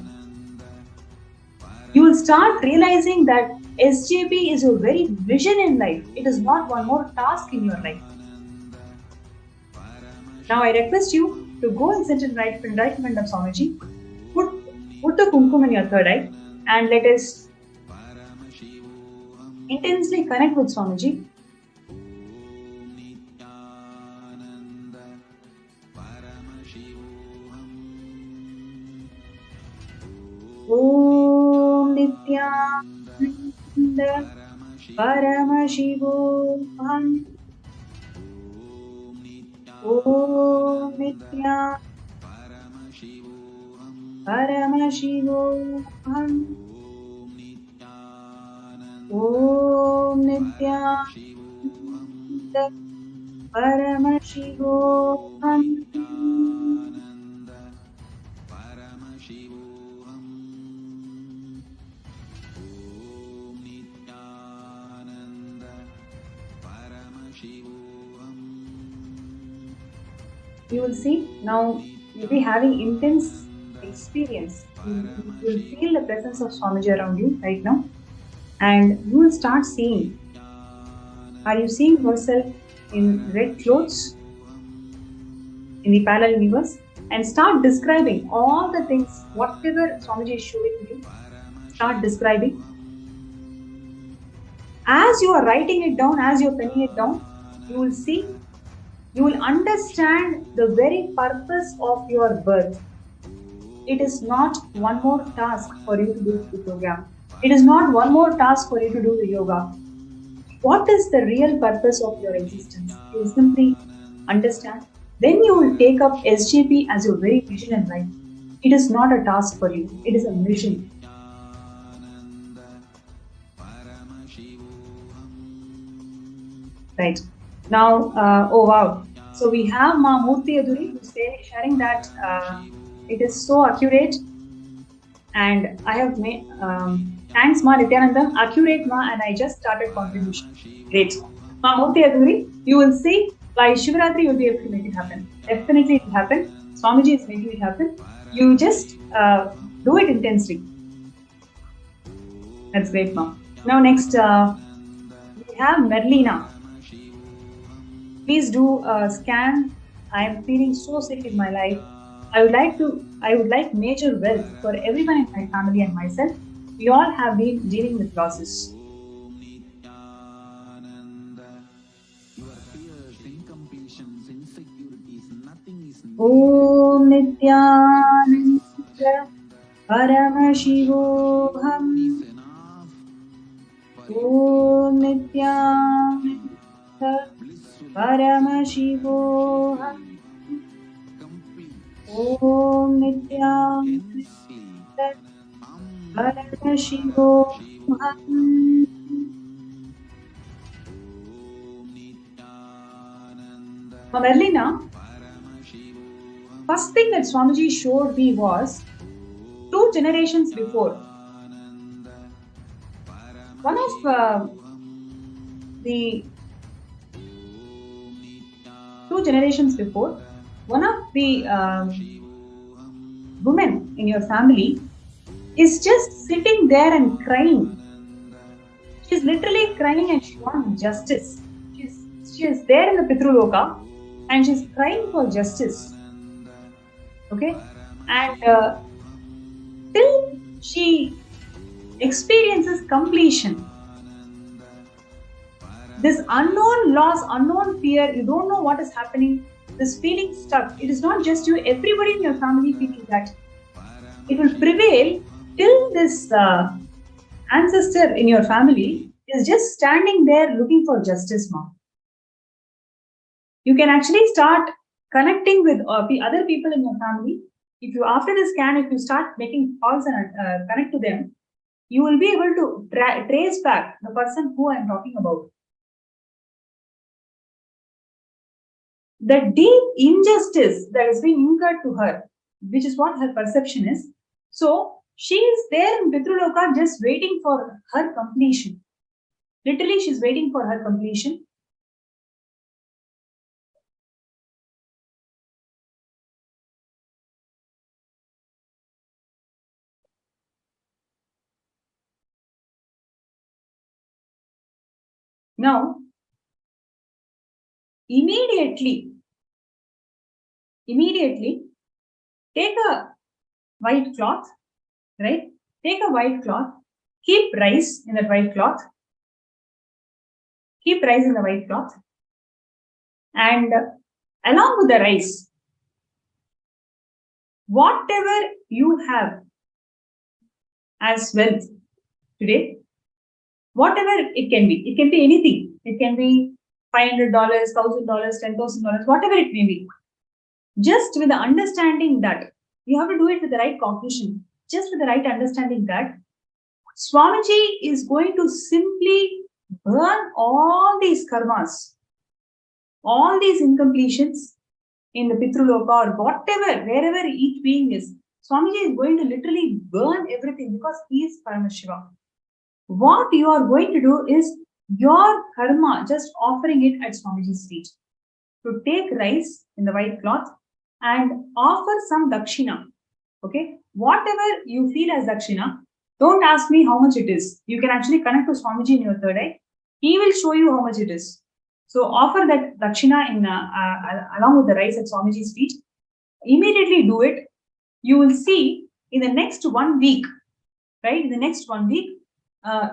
You will start realizing that SJP is your very vision in life. It is not one more task in your life. Now I request you to go and sit in right in front of Swamiji. Put the kumkum in your third eye and let us intensely connect with Swamiji. Om Nithyananda Paramashivam. Om Nithyananda Paramashivam. Om Nithyananda Paramashivam. You will see now you'll be having intense experience. You will feel the presence of Swamiji around you right now, and you will start seeing. Are you seeing yourself in red clothes in the parallel universe? And start describing all the things, whatever Swamiji is showing you. Start describing. As you are writing it down, as you are penning it down, you will see. You will understand the very purpose of your birth. It is not one more task for you to do the program. It is not one more task for you to do the yoga. What is the real purpose of your existence? You will simply understand. Then you will take up SJP as your very vision in life. It is not a task for you. It is a mission. Right. Now, oh wow. So we have Ma Murthy Aduri who's sharing that it is so accurate. And I have made, thanks Ma Nithyananda, accurate Ma, and I just started contribution. Great. Ma Murthy Aduri, you will see by Shivaratri you will be able to make it happen. Definitely it will happen. Swamiji is making it happen. You just do it intensely. That's great, Ma. Now next, we have Merlina. Please do a scan. I am feeling so sick in my life. I would like major wealth for everyone in my family and myself. We all have been dealing with losses. Om Nithyananda Paramashivam. Om Nithyananda Paramashivam. Om Nithyananda Paramashivam. Merlina, first thing that Swamiji showed me was 2 generations before. One of the 2 generations before, one of the women in your family is just sitting there and crying. She's literally crying and she wants justice. She is there in the Pitruloka and she's crying for justice. Okay? And till she experiences completion, this unknown loss, unknown fear, you don't know what is happening, this feeling stuck. It is not just you, everybody in your family feeling that. It will prevail till this ancestor in your family is just standing there looking for justice, mom. You can actually start connecting with other people in your family. If you, after the scan, if you start making calls and connect to them, you will be able to trace back the person who I am talking about. The deep injustice that has been incurred to her, which is what her perception is. So she is there in Pitruloka just waiting for her completion. Literally, she's waiting for her completion. Now, immediately, take a white cloth, right? Take a white cloth, keep rice in that white cloth, and along with the rice, whatever you have as wealth today, whatever it can be anything. It can be $500, $1,000, $10,000, whatever it may be. Just with the understanding that you have to do it with the right cognition, just with the right understanding that Swamiji is going to simply burn all these karmas, all these incompletions in the Pitruloka or whatever, wherever each being is. Swamiji is going to literally burn everything because he is Paramashivam. What you are going to do is your karma, just offering it at Swamiji's feet. To take rice in the white cloth and offer some dakshina. Okay, whatever you feel as dakshina, don't ask me how much it is. You can actually connect to Swamiji in your third eye. He will show you how much it is. So offer that dakshina in along with the rice at Swamiji's feet. Immediately do it. You will see in the next 1 week, right? In the next 1 week,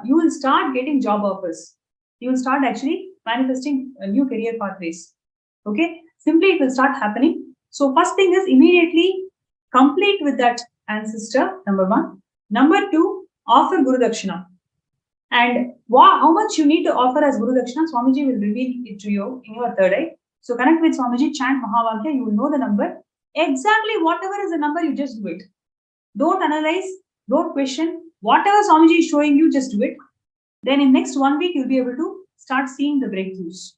you will start getting job offers. You will start actually manifesting new career pathways. Okay, simply it will start happening. So first thing is immediately complete with that ancestor, number 1. Number 2, offer Guru Dakshina. And how much you need to offer as Guru Dakshina, Swamiji will reveal it to you in your third eye. So connect with Swamiji, chant Mahavakya, you will know the number. Exactly whatever is the number, you just do it. Don't analyze, don't question. Whatever Swamiji is showing you, just do it. Then in next 1 week, you'll be able to start seeing the breakthroughs.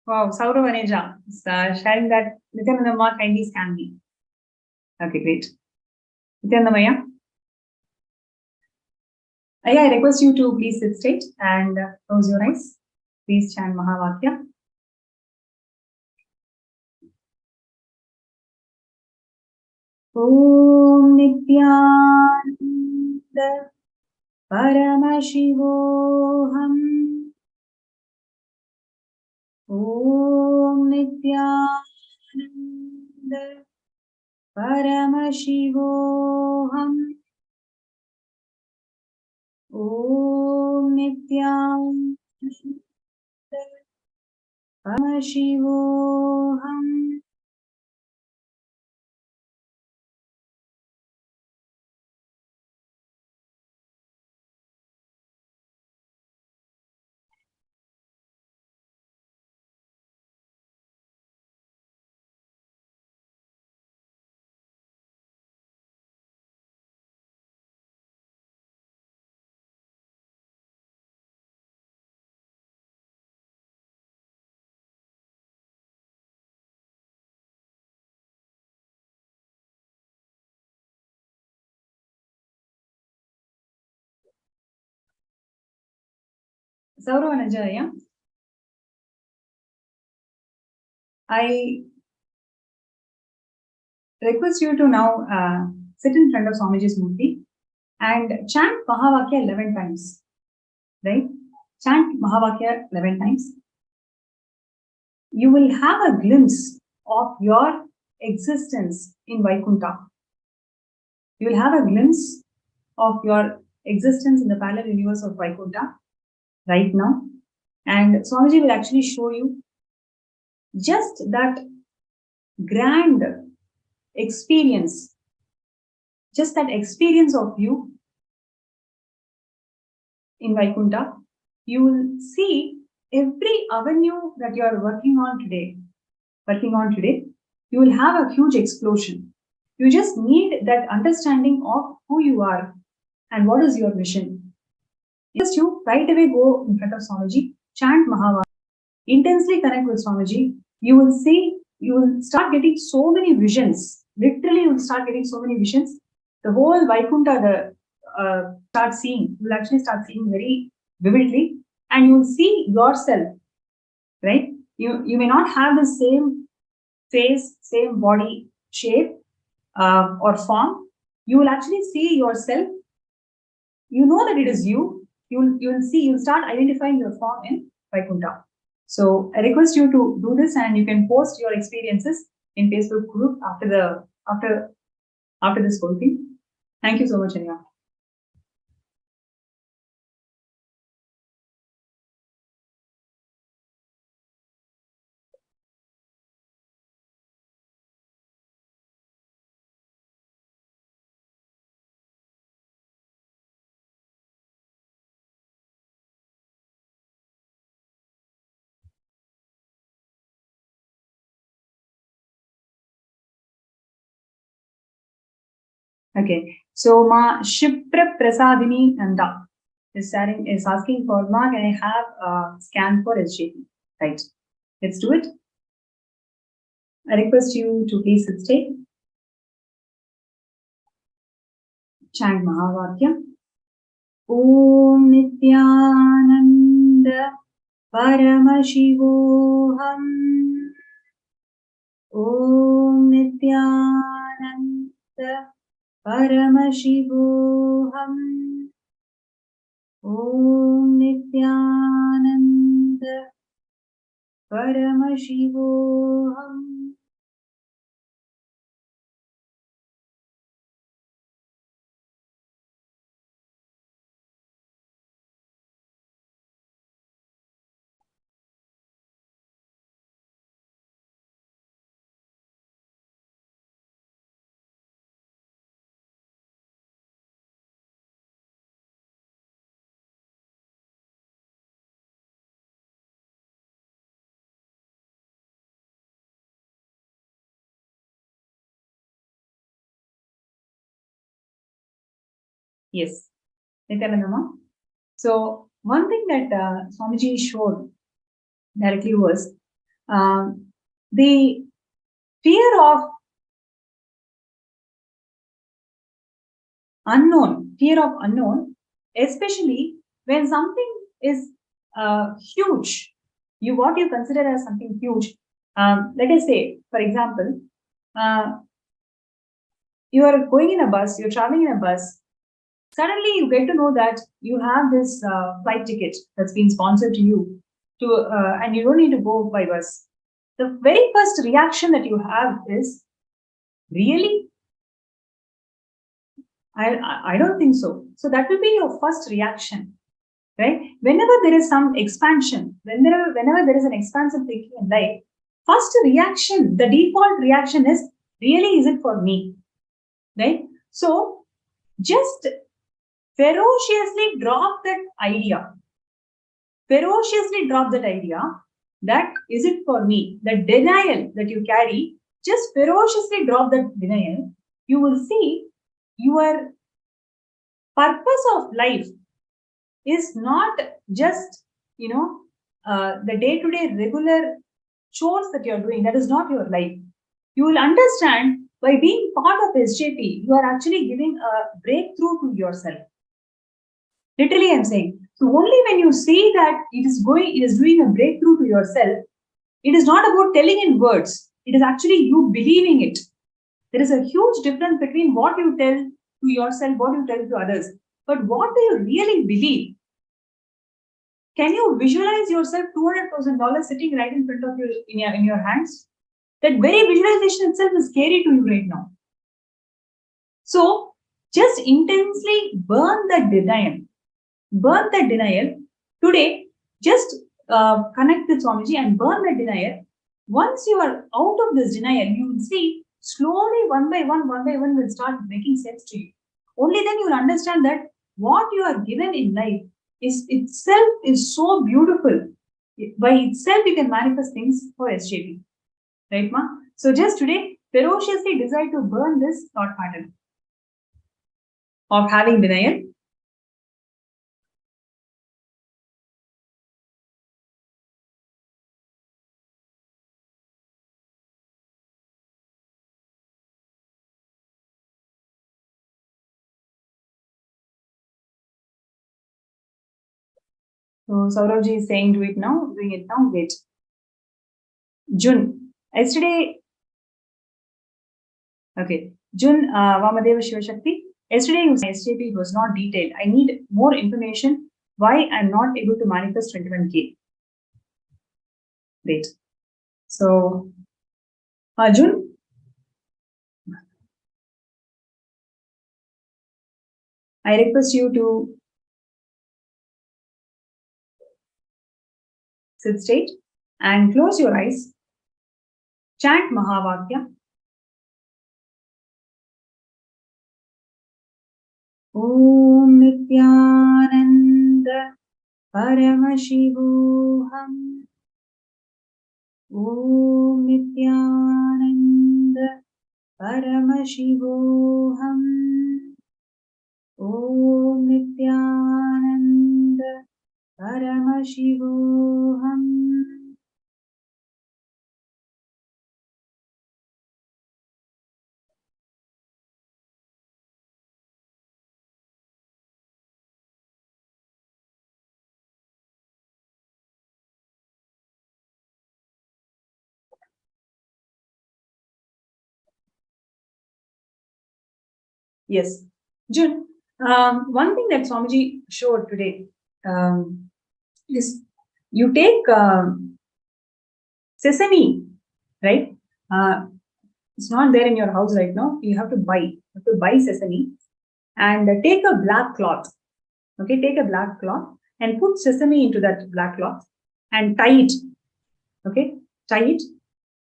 Wow, Saurav Aneja is sharing that Nithyananda kindly scan me. Okay, great. Nithyananda Maya. I request you to please sit straight and close your eyes. Please chant Mahavakya. Om Nithyananda Paramashivam. Om Nithyananda Paramashivam. Om Nithyananda Paramashivam. Sauravanajaya, I request you to now sit in front of Swamiji's Murti and chant Mahavakya 11 times. Right? Chant Mahavakya 11 times. You will have a glimpse of your existence in Vaikuntha. You will have a glimpse of your existence in the parallel universe of Vaikuntha right now. And Swamiji will actually show you just that grand experience, just that experience of you in Vaikuntha. You will see every avenue that you are working on today, you will have a huge explosion. You just need that understanding of who you are and what is your mission. Just you right away go in front of Swamiji, chant Mahavakya, intensely connect with Swamiji. You will see, you will start getting so many visions. Literally, you will start getting so many visions. The whole Vaikuntha, start seeing. You will actually start seeing very vividly, and you will see yourself. Right? You may not have the same face, same body shape or form. You will actually see yourself. You know that it is you. You'll see. You'll start identifying your form in Vaikuntha. So I request you to do this, and you can post your experiences in Facebook group after this whole thing. Thank you so much, Anya. Okay, so Ma Shipra Prasadini Nanda is asking for Ma, can I have a scan for SJP? Right, let's do it. I request you to please sit stay. Chant Mahavakya. Om Nithyananda Paramashivam. Om Nithyananda Paramashivam. Om Nithyananda Paramashivam. Yes, Nithyananda. So one thing that Swamiji showed directly was the fear of unknown, especially when something is huge, what you consider as something huge. Let us say, for example, you are going in a bus, you're traveling in a bus. Suddenly, you get to know that you have this flight ticket that's been sponsored to you, and you don't need to go by bus. the very first reaction that you have is, really? I don't think so. So that will be your first reaction, right? Whenever there is some expansion, whenever there is an expansive thinking in life, first reaction, the default reaction is, really, is it for me? Right? So just ferociously drop that idea. Ferociously drop that idea that, is it for me? The denial that you carry, just ferociously drop that denial. You will see your purpose of life is not just, the day-to-day regular chores that you're doing. That is not your life. You will understand, by being part of SJP, you are actually giving a breakthrough to yourself. Literally, I'm saying. So only when you see that it is doing a breakthrough to yourself, it is not about telling in words. It is actually you believing it. There is a huge difference between what you tell to yourself, what you tell to others. But what do you really believe? Can you visualize yourself $200,000 sitting right in front of you in your hands? That very visualization itself is scary to you right now. So just intensely burn that denial. Burn that denial. Today, just connect with Swamiji and burn that denial. Once you are out of this denial, you will see slowly, one by one will start making sense to you. Only then you will understand that what you are given in life itself is so beautiful. By itself, you can manifest things for SJP. Right, Ma? So just today, ferociously decide to burn this thought pattern of having denial. So Saurabji is saying, do it now, doing it now, wait. June. Yesterday, okay. June, Vamadeva Shivashakti. Yesterday, you said SJP was not detailed. I need more information why I'm not able to manifest 21K. Wait. So, June. I request you to sit straight and close your eyes. Chant Mahavakya. Om Nithyananda Paramashivam. Om Nithyananda Paramashivam. Om Nithyananda Paramashivam. Yes. June, one thing that Swamiji showed today is you take sesame, right? It's not there in your house right now. You have to buy. Sesame and take a black cloth. Okay, take a black cloth and put sesame into that black cloth and tie it. Okay, tie it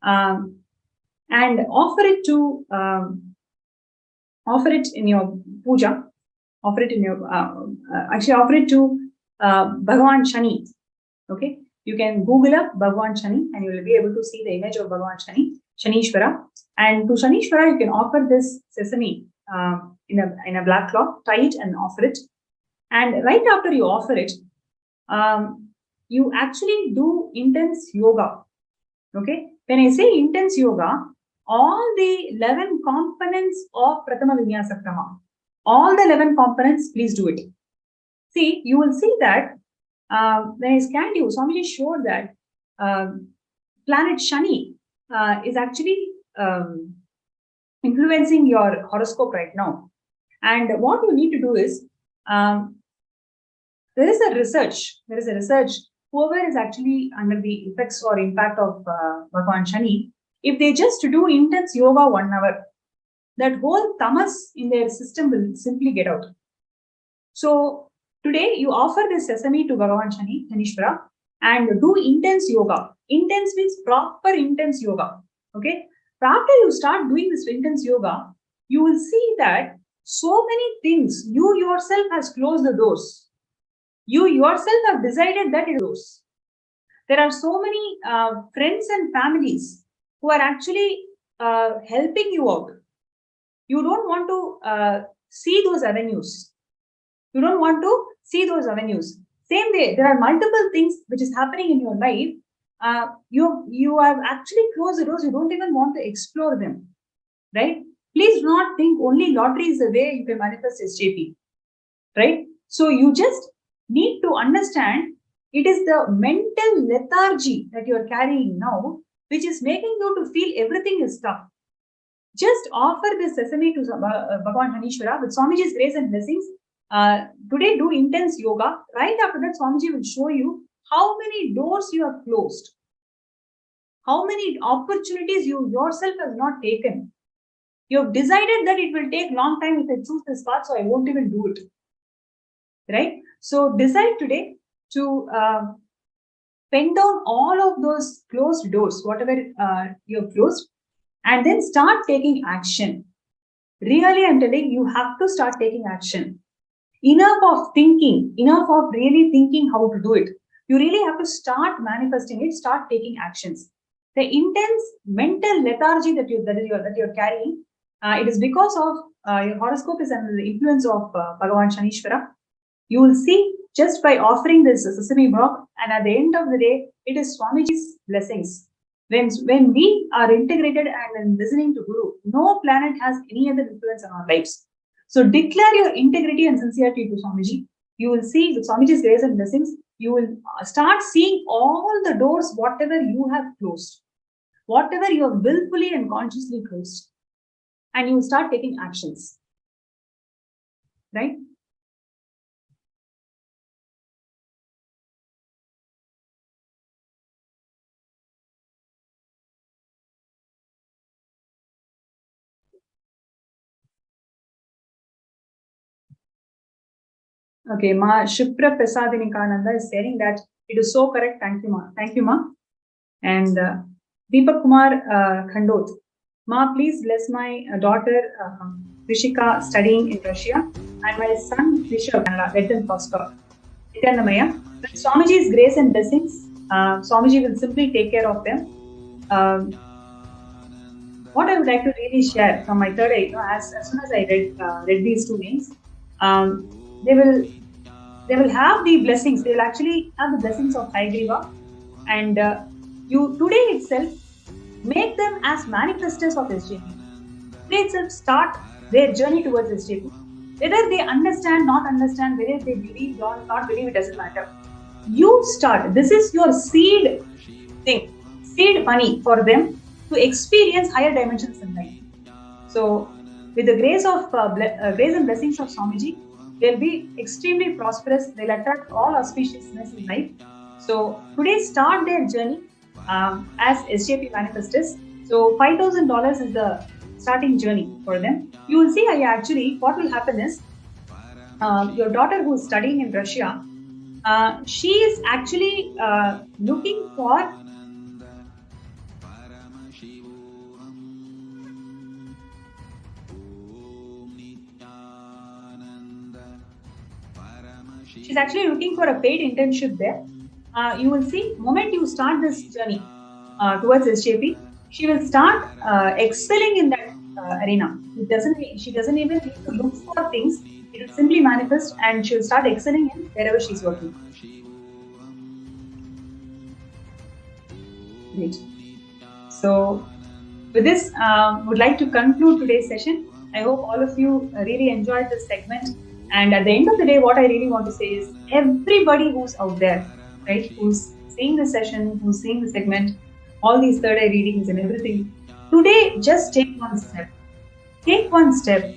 and offer it in your puja. Offer it in your offer it to Bhagavan Shani. Okay, you can Google up Bhagavan Shani and you will be able to see the image of Bhagavan Shani, Shanishwara. And to Shanishwara, you can offer this sesame in a black cloth, tie it and offer it. And right after you offer it, you actually do intense yoga. Okay, when I say intense yoga, all the 11 components of Prathama Vinyasa Krama, all the 11 components, please do it. See, you will see that when I scanned you, Swamiji showed that planet Shani is actually influencing your horoscope right now. And what you need to do is, there is a research whoever is actually under the effects or impact of Bhagavan Shani, if they just do intense yoga 1 hour, that whole tamas in their system will simply get out. So today you offer this sesame to Bhagavan Shani, Dhanishwara, and do intense yoga. Intense means proper intense yoga. Okay. But after you start doing this intense yoga, you will see that so many things, you yourself has closed the doors. You yourself have decided that it is. There are so many friends and families who are actually helping you out. You don't want to see those avenues. You don't want to see those avenues. Same way, there are multiple things which is happening in your life. You have actually closed the doors. You don't even want to explore them, right? Please do not think only lottery is the way you can manifest SJP, right? So you just need to understand it is the mental lethargy that you are carrying now, which is making you to feel everything is tough. Just offer this sesame to Bhagavan Dhanishwara with Swamiji's grace and blessings. Today do intense yoga. Right after that, Swamiji will show you how many doors you have closed, how many opportunities you yourself have not taken. You have decided that it will take long time if I choose this path, so I won't even do it. Right? So decide today to pen down all of those closed doors, whatever you have closed, and then start taking action. Really, I'm telling you, have to start taking action. Enough of thinking, enough of really thinking how to do it. You really have to start manifesting it, start taking actions. The intense mental lethargy that you're carrying, it is because of your horoscope is under the influence of Bhagavan Shanishwara. You will see just by offering this sesame block, and at the end of the day, it is Swamiji's blessings. When we are integrated and listening to Guru, no planet has any other influence on our lives. So declare your integrity and sincerity to Swamiji. You will see with Swamiji's grace and blessings, you will start seeing all the doors, whatever you have closed, whatever you have willfully and consciously closed, and you will start taking actions. Right? Okay, Ma Shipra Prasadini Kananda is saying that it is so correct. Thank you, Ma. Thank you, Ma. And Deepak Kumar Khandot. Ma, please bless my daughter Rishika studying in Russia and my son Rishabh, let them prosper. Nithyananda, with Swamiji's grace and blessings, Swamiji will simply take care of them. What I would like to really share from my third eye, as soon as I read these two names, they will have the blessings. They will actually have the blessings of Haigriva, and you today itself make them as manifestors of SJP. Today itself start their journey towards SJP. Whether they understand, not understand, whether they believe or not believe, it doesn't matter. You start. This is your seed thing, seed money for them to experience higher dimensions in life. So, with the grace of grace and blessings of Swamiji, they'll be extremely prosperous. They'll attract all auspiciousness in life. So today, start their journey as SJP manifestors. So $5,000 is the starting journey for them. You will see, what will happen is, your daughter who is studying in Russia, she is actually looking for she's actually looking for a paid internship there. You will see, moment you start this journey towards SJP, she will start excelling in that arena. She doesn't even need to look for things. It will simply manifest, and she will start excelling in wherever she's working. Great. So, with this, would like to conclude today's session. I hope all of you really enjoyed this segment. And at the end of the day, what I really want to say is, everybody who's out there, right, who's seeing the session, who's seeing the segment, all these third eye readings and everything, today just take one step. Take one step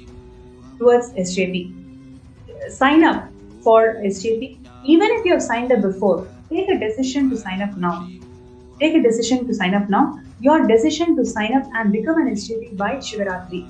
towards SJP. Sign up for SJP. Even if you have signed up before, take a decision to sign up now. Take a decision to sign up now. Your decision to sign up and become an SJP by Shivaratri.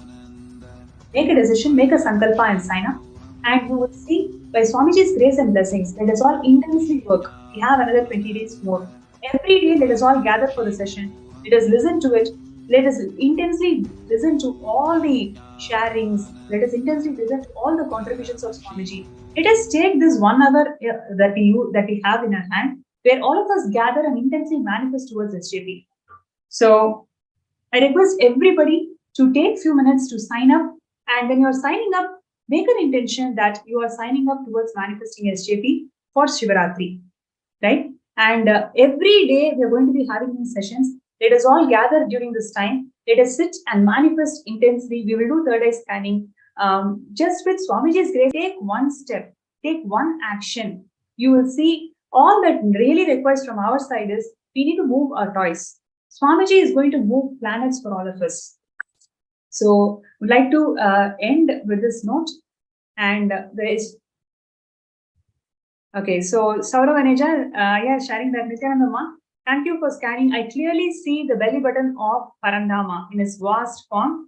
Make a decision, make a sankalpa and sign up. And you will see, by Swamiji's grace and blessings, let us all intensely work. We have another 20 days more. Every day, let us all gather for the session. Let us listen to it. Let us intensely listen to all the sharings. Let us intensely listen to all the contributions of Swamiji. Let us take this 1 hour that we have in our hand, where all of us gather and intensely manifest towards SJP. So I request everybody to take few minutes to sign up. And when you're signing up, make an intention that you are signing up towards manifesting SJP for Shivaratri, right? And every day we are going to be having these sessions. Let us all gather during this time. Let us sit and manifest intensely. We will do third eye scanning. Just with Swamiji's grace, take one step, take one action. You will see all that really requires from our side is we need to move our toys. Swamiji is going to move planets for all of us. So would like to end with this note. And there is okay. So Saurav Aneja, sharing that Nithyananda, thank you for scanning. I clearly see the belly button of Parandama in its vast form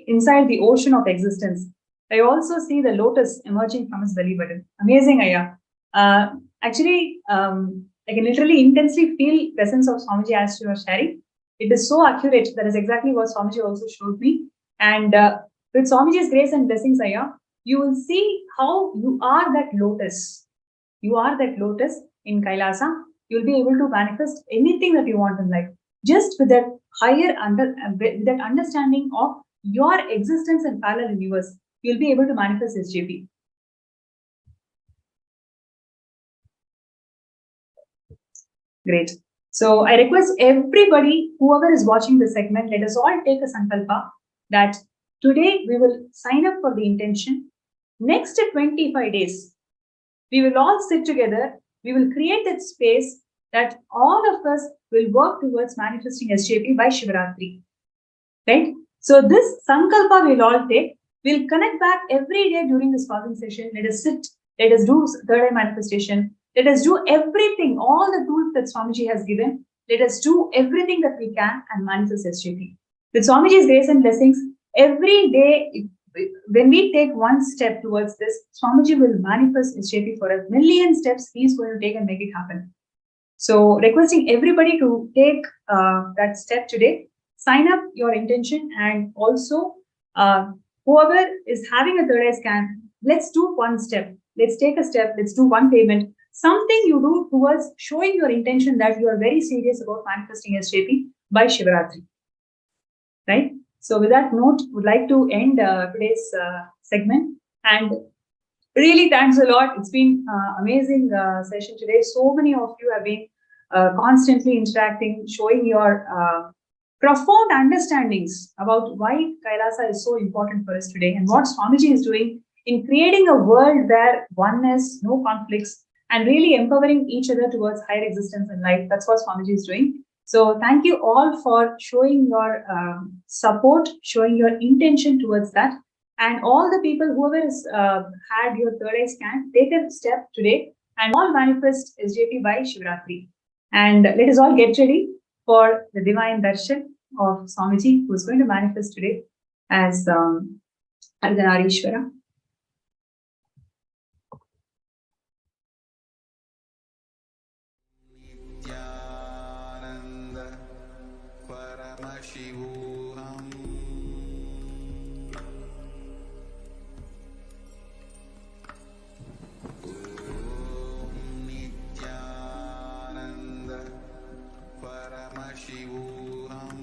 inside the ocean of existence. I also see the lotus emerging from his belly button. Amazing, Aya. Actually, I can literally intensely feel presence of Swamiji as you are sharing. It is so accurate. That is exactly what Swamiji also showed me. And with Swamiji's grace and blessings, Aya, you will see how you are that lotus. You are that lotus in Kailasa. You'll be able to manifest anything that you want in life. Just with that higher with that understanding of your existence in parallel universe, you'll be able to manifest SJP. Great. So I request everybody, whoever is watching this segment, let us all take a sankalpa that today we will sign up for the intention. Next 25 days, we will all sit together. We will create that space that all of us will work towards manifesting SJP by Shivaratri. Right? So this sankalpa we'll all take. We'll connect back every day during this calling session. Let us sit. Let us do third eye manifestation. Let us do everything, all the tools that Swamiji has given. Let us do everything that we can and manifest SJP. With Swamiji's grace and blessings, every day, when we take one step towards this, Swamiji will manifest SJP for a million steps he's going to take and make it happen. So requesting everybody to take that step today, sign up your intention, and also whoever is having a third eye scan, let's do one step. Let's take a step. Let's do one payment. Something you do towards showing your intention that you are very serious about manifesting SJP by Shivaratri. Right? So with that note, would like to end today's segment. And really thanks a lot. It's been amazing session today. So many of you have been constantly interacting, showing your profound understandings about why Kailasa is so important for us today and what Swamiji is doing in creating a world where oneness, no conflicts, and really empowering each other towards higher existence in life. That's what Swamiji is doing. So thank you all for showing your support, showing your intention towards that. And all the people, whoever has had your third eye scan, take a step today and all manifest SJP by Shivaratri. And let us all get ready for the divine darshan of Swamiji, who is going to manifest today as Ardhanareeshwara. Nithyananda Paramashivam Nithyananda Paramashivam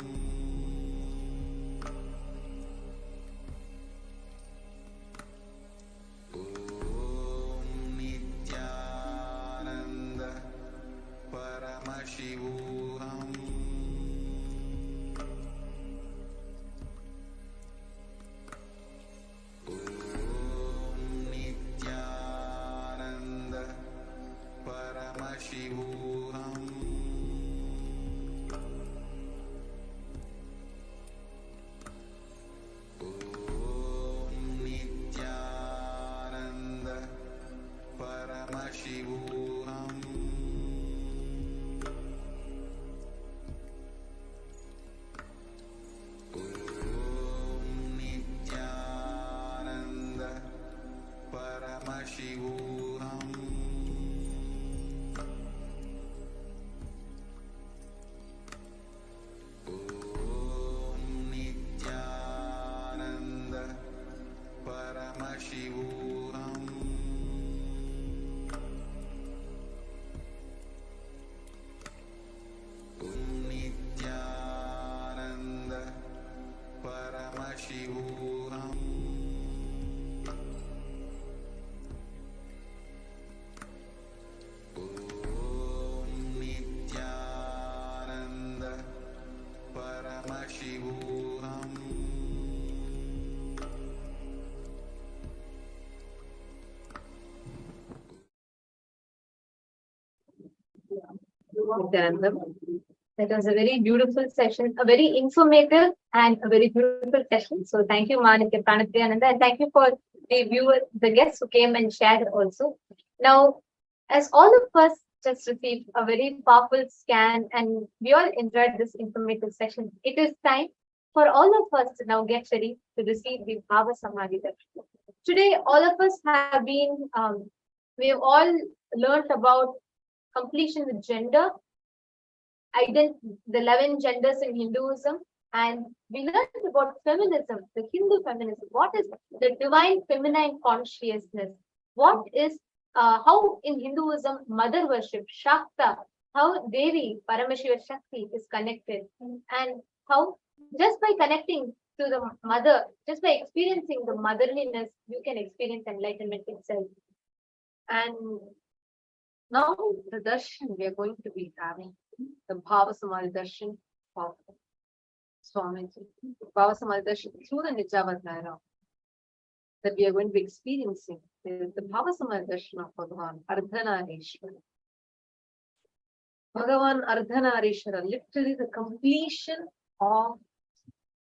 Nithyananda. That was a very beautiful session, a very informative and a very beautiful session. So thank you, Manitya Pranapriyananda, and thank you for the viewers, the guests who came and shared also. Now, as all of us just received a very powerful scan and we all enjoyed this informative session, it is time for all of us to now get ready to receive the Bhava Samadhi Darshan. Today, all of us have been, we have all learned about completion with gender, the 11 genders in Hinduism, and we learned about feminism, the Hindu feminism. What is the divine feminine consciousness? What is how in Hinduism mother worship, Shakta, how Devi, Paramashivam Shakti is connected, and how just by connecting to the mother, just by experiencing the motherliness, you can experience enlightenment itself. And now the darshan we are going to be having, the Bhava Samadhi darshan of Swamiji, Bhava Samadhi darshan through the Nijavadhyaya that we are going to be experiencing is the Bhava Samadhi darshan of Bhagavan Ardhanareeshwara. Bhagavan Ardhanareeshwara, literally the completion of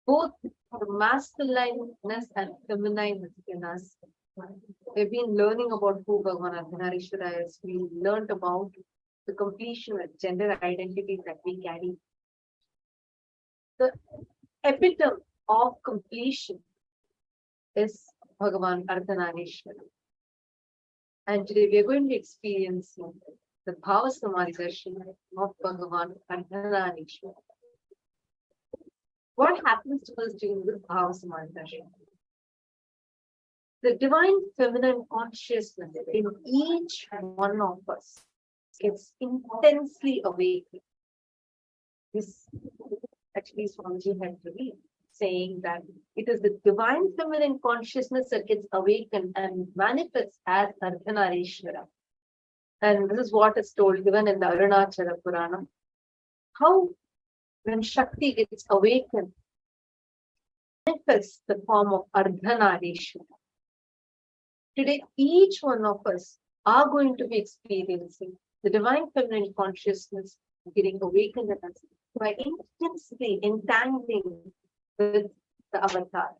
both the masculineness and feminineness in us. We've been learning about who Bhagavan Ardhanareeshwara is. We learned about the completion of gender identities that we carry. The epitome of completion is Bhagavan Ardhanareeshwara. And today we are going to be experiencing the Bhava Samadhi darshan of Bhagavan Ardhanareeshwara. What happens to us during the Bhava Samadhi darshan? The divine feminine consciousness in each one of us gets intensely awakened. This actually Swamiji had revealed, saying that it is the divine feminine consciousness that gets awakened and manifests as Ardhanareeshwara. And this is what is told given in the Arunachala Purana. How when Shakti gets awakened, manifests the form of Ardhanareeshwara. Today, each one of us are going to be experiencing the divine feminine consciousness getting awakened in us by intensely entangling with the avatar.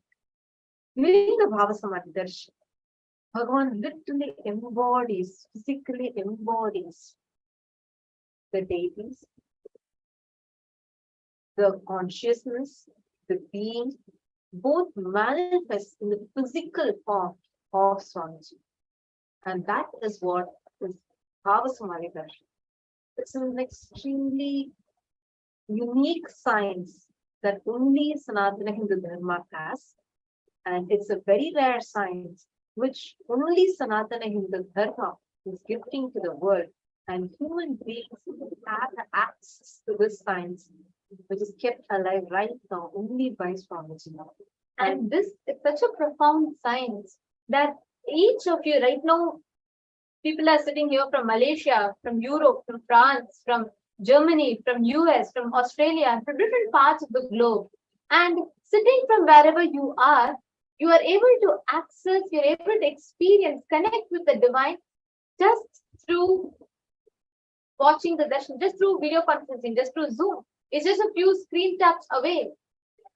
During the Bhava Samadhi darshan, Bhagavan literally embodies, physically embodies the deities, the consciousness, the being, both manifest in the physical form of Swamiji. And that is what is Bhava Samadhi darshan. It's an extremely unique science that only Sanatana Hindu Dharma has. And it's a very rare science which only Sanatana Hindu Dharma is gifting to the world. And human beings have access to this science, which is kept alive right now only by Swamiji. And this is such a profound science that each of you right now, people are sitting here from Malaysia, from Europe, from France, from Germany, from US, from Australia, from different parts of the globe. And sitting from wherever you are able to access, you're able to experience, connect with the divine just through watching the darshan, just through video conferencing, just through Zoom. It's just a few screen taps away.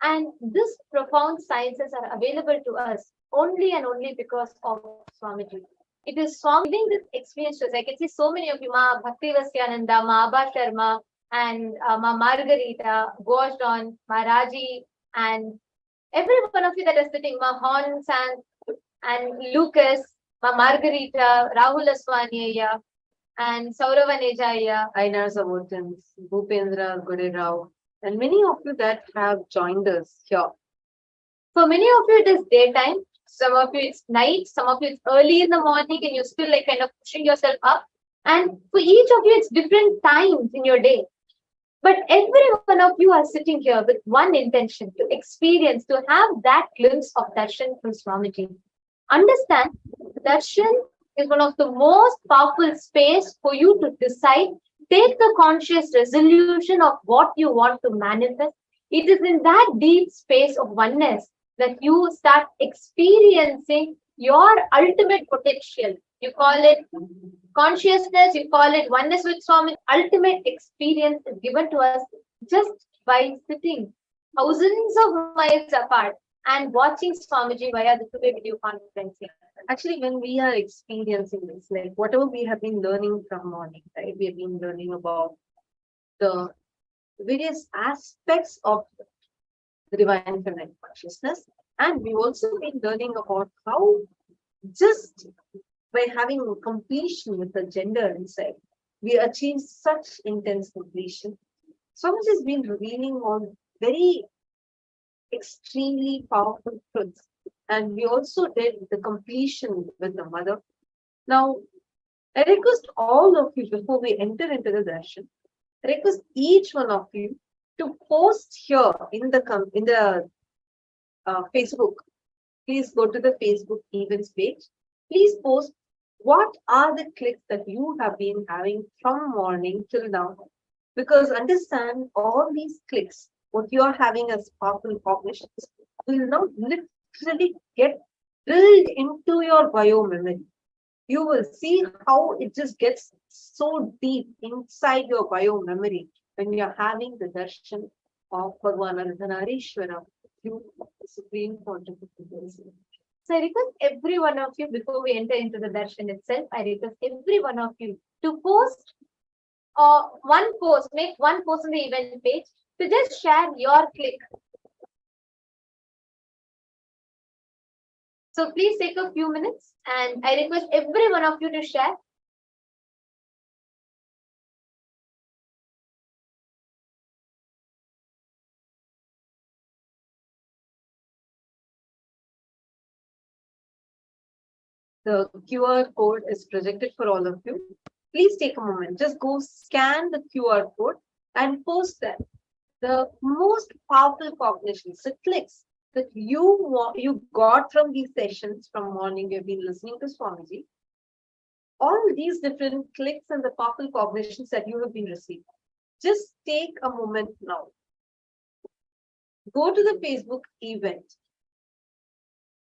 And this profound sciences are available to us only and only because of Swamiji. It is Swami giving this experience to us. I can see so many of you, Ma Bhakti Vasyananda, Ma Abha Sharma, and Ma Margarita, Goshdon, Ma Raji, and every one of you that is sitting, Ma Hon San, and Lucas, Ma Margarita, Rahul Aswani, and Saurav Nejaya, Ainar Savotans, Bhupendra Gururao, and many of you that have joined us here. For many of you, it is daytime. Some of you, it's night. Some of you, it's early in the morning, and you're still like kind of pushing yourself up. And for each of you, it's different times in your day. But every one of you are sitting here with one intention to experience, to have that glimpse of darshan from Swamiji. Understand, darshan is one of the most powerful space for you to decide, take the conscious resolution of what you want to manifest. It is in that deep space of oneness that you start experiencing your ultimate potential. You call it consciousness, you call it oneness with Swami. Ultimate experience is given to us just by sitting thousands of miles apart and watching Swamiji via the two-way video conferencing. Actually, when we are experiencing this, like whatever we have been learning from morning, right? We have been learning about the various aspects of the divine feminine consciousness, and we've also been learning about how just by having completion with the gender inside, we achieve such intense completion. Swamiji has been revealing on very extremely powerful truths. And we also did the completion with the mother. Now, I request all of you before we enter into the darshan, I request each one of you to post here in the Facebook. Please go to the Facebook events page. Please post what are the clicks that you have been having from morning till now. Because understand all these clicks, what you are having as powerful cognitions, will now literally get drilled into your bio memory. You will see how it just gets so deep inside your bio memory when you're having the darshan of Bhagwan Ardhanareeshwara, you Supreme Pontifical. So I request every one of you, before we enter into the darshan itself, I request every one of you to post one post, make one post on the event page to just share your click. So please take a few minutes and I request every one of you to share. The QR code is projected for all of you. Please take a moment. Just go scan the QR code and post that. The most powerful cognitions, the clicks that you got from these sessions from morning, you've been listening to Swamiji. All these different clicks and the powerful cognitions that you have been receiving. Just take a moment now. Go to the Facebook event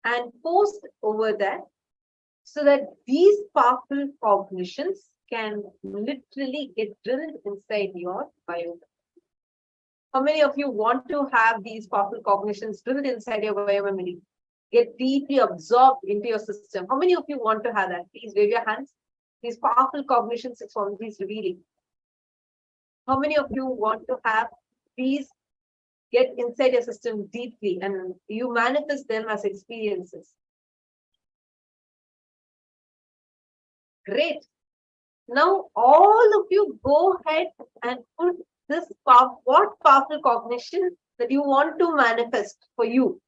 and post over that so that these powerful cognitions can literally get drilled inside your bio. How many of you want to have these powerful cognitions drilled inside your bio memory? Get deeply absorbed into your system. How many of you want to have that? Please wave your hands. These powerful cognitions is Swamiji's revealing. How many of you want to have these get inside your system deeply and you manifest them as experiences? Great. Now all of you go ahead and put this what powerful cognition that you want to manifest for you,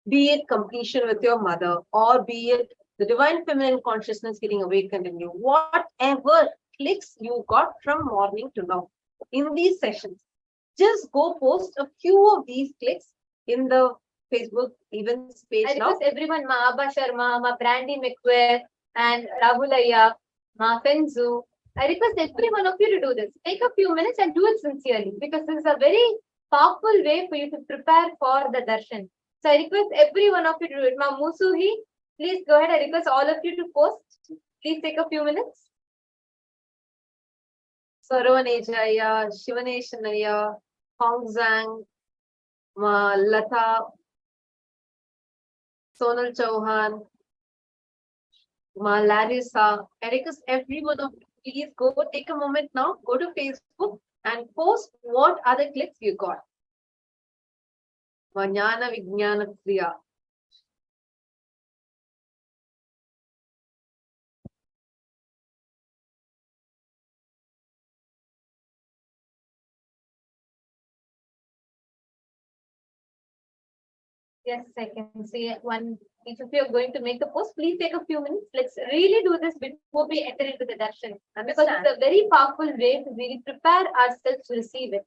be it completion with your mother or be it the divine feminine consciousness getting awakened in you, whatever clicks you got from morning to now in these sessions, just go post a few of these clicks in the Facebook events page. I request everyone, Ma Abba Sharma, Ma Brandy McWare, and Rahulaya, Ma Fenzu. I request every one of you to do this. Take a few minutes and do it sincerely because this is a very powerful way for you to prepare for the darshan. So I request every one of you to do it. Ma Musuhi, please go ahead. I request all of you to post. Please take a few minutes. Saravanejaya, Shivaneshanaya, Hong Zhang, Ma Lata, Sonal Chauhan, Ma Larissa. I request every one of you, please go take a moment now, go to Facebook and post what other clicks you got. Vajnana Vijnana Kriya. Yes, I can see one. Each of you are going to make a post. Please take a few minutes. Let's really do this before we enter into the darshan. Because it's a very powerful way to really prepare ourselves to receive it.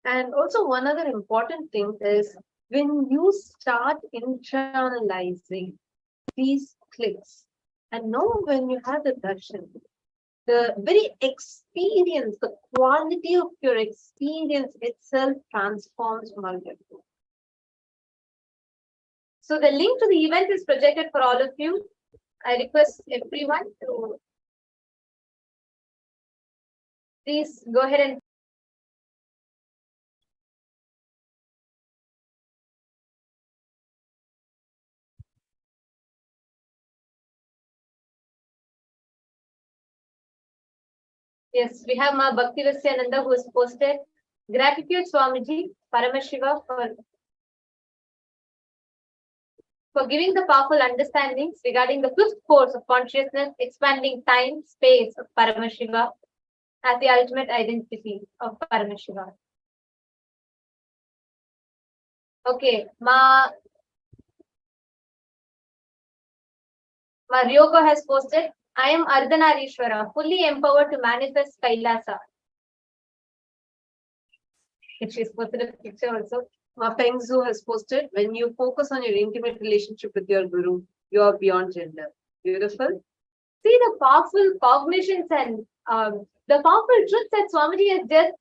And also, one other important thing is when you start internalizing these clicks, and now when you have the darshan, the very experience, the quality of your experience itself transforms multiple. So the link to the event is projected for all of you. I request everyone to please go ahead and yes, we have Ma Bhakti Nithyananda who has posted gratitude Swamiji Paramashiva for giving the powerful understandings regarding the fifth force of consciousness, expanding time, space of Paramashiva as the ultimate identity of Paramashiva. Okay, Ma Ryoko has posted, I am Ardhanareeshwara, fully empowered to manifest Kailasa. She's posted a picture also. Ma Pengzu has posted, when you focus on your intimate relationship with your guru, you are beyond gender. Beautiful. See the powerful cognitions and the powerful truths that Swamiji has just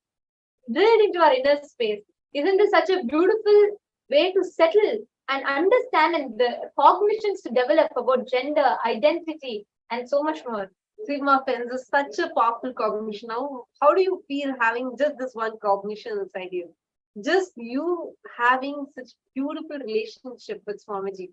drilled into our inner space. Isn't this such a beautiful way to settle and understand and the cognitions to develop about gender, identity, and so much more? Sigma Pens is such a powerful cognition. Now, how do you feel having just this one cognition inside you? Just you having such beautiful relationship with Swamiji,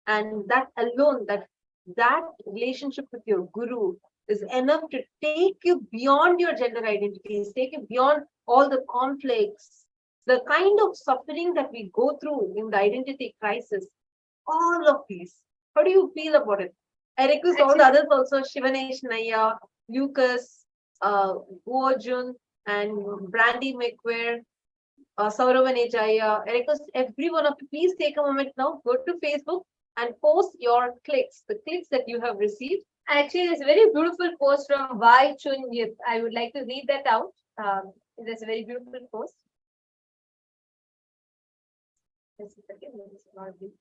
and that alone, that relationship with your guru is enough to take you beyond your gender identities, take you beyond all the conflicts, the kind of suffering that we go through in the identity crisis. All of these. How do you feel about it? I request all the others also, Shivanesh Naya, Lucas, Gojun, and Brandy McQuare, Sauravan Jaya. I request every one of you, please take a moment now, go to Facebook and post your clicks, the clicks that you have received. Actually, there's a very beautiful post from Vai Chun Yip. I would like to read that out. There's a very beautiful post. Just a second, let me not reach.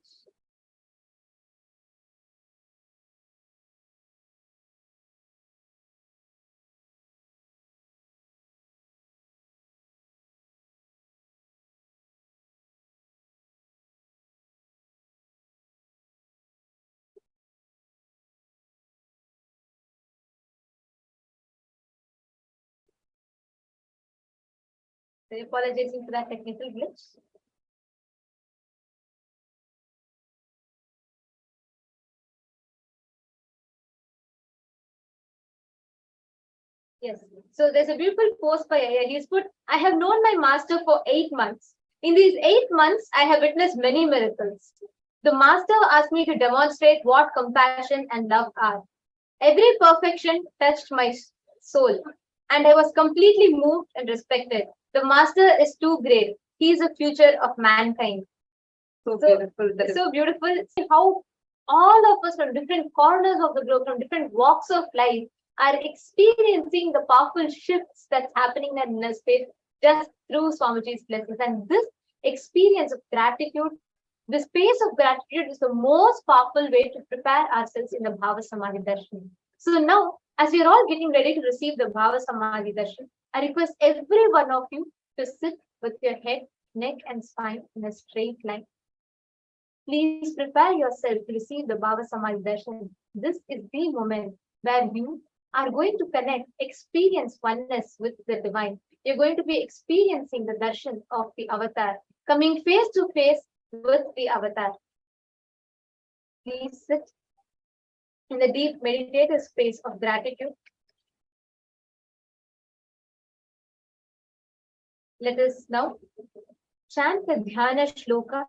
So apologizing for that technical glitch. Yes. So there's a beautiful post by Aya. He's put, I have known my master for 8 months. In these 8 months, I have witnessed many miracles. The master asked me to demonstrate what compassion and love are. Every perfection touched my soul, and I was completely moved and respected. The master is too great. He is the future of mankind. So beautiful. So beautiful. See how all of us from different corners of the globe, from different walks of life, are experiencing the powerful shifts that's happening in inner space just through Swamiji's blessings. And this experience of gratitude, the space of gratitude is the most powerful way to prepare ourselves in the Bhava Samadhi Darshan. So now, as we are all getting ready to receive the Bhava Samadhi Darshan, I request every one of you to sit with your head, neck, and spine in a straight line. Please prepare yourself to receive the Bhava Samadhi Darshan. This is the moment where you are going to connect, experience oneness with the divine. You're going to be experiencing the darshan of the avatar, coming face to face with the avatar. Please sit in the deep meditative space of gratitude. Let us now chant the Dhyana Shloka.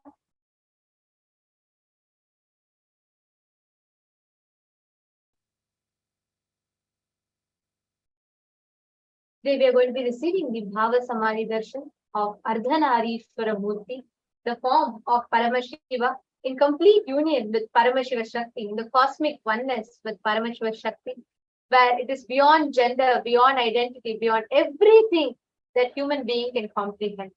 Today we are going to be receiving the Bhava Samadhi Darshan of Ardhanareeshwara Murti, the form of Paramashiva in complete union with Paramashiva Shakti, in the cosmic oneness with Paramashiva Shakti, where it is beyond gender, beyond identity, beyond everything that human being can comprehend.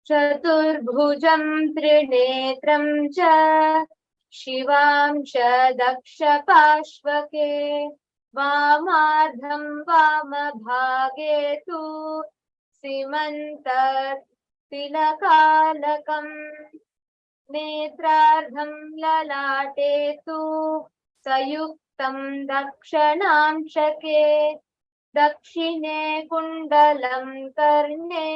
Chaturbhujam Trinetram cha Shivam cha Daksha Pashvake Vamadham Vamabhage tu Simantar Tilakalakam Netrardham Lalate tu Sayuktam Dakshanam Shake Dakshine Kundalam Karne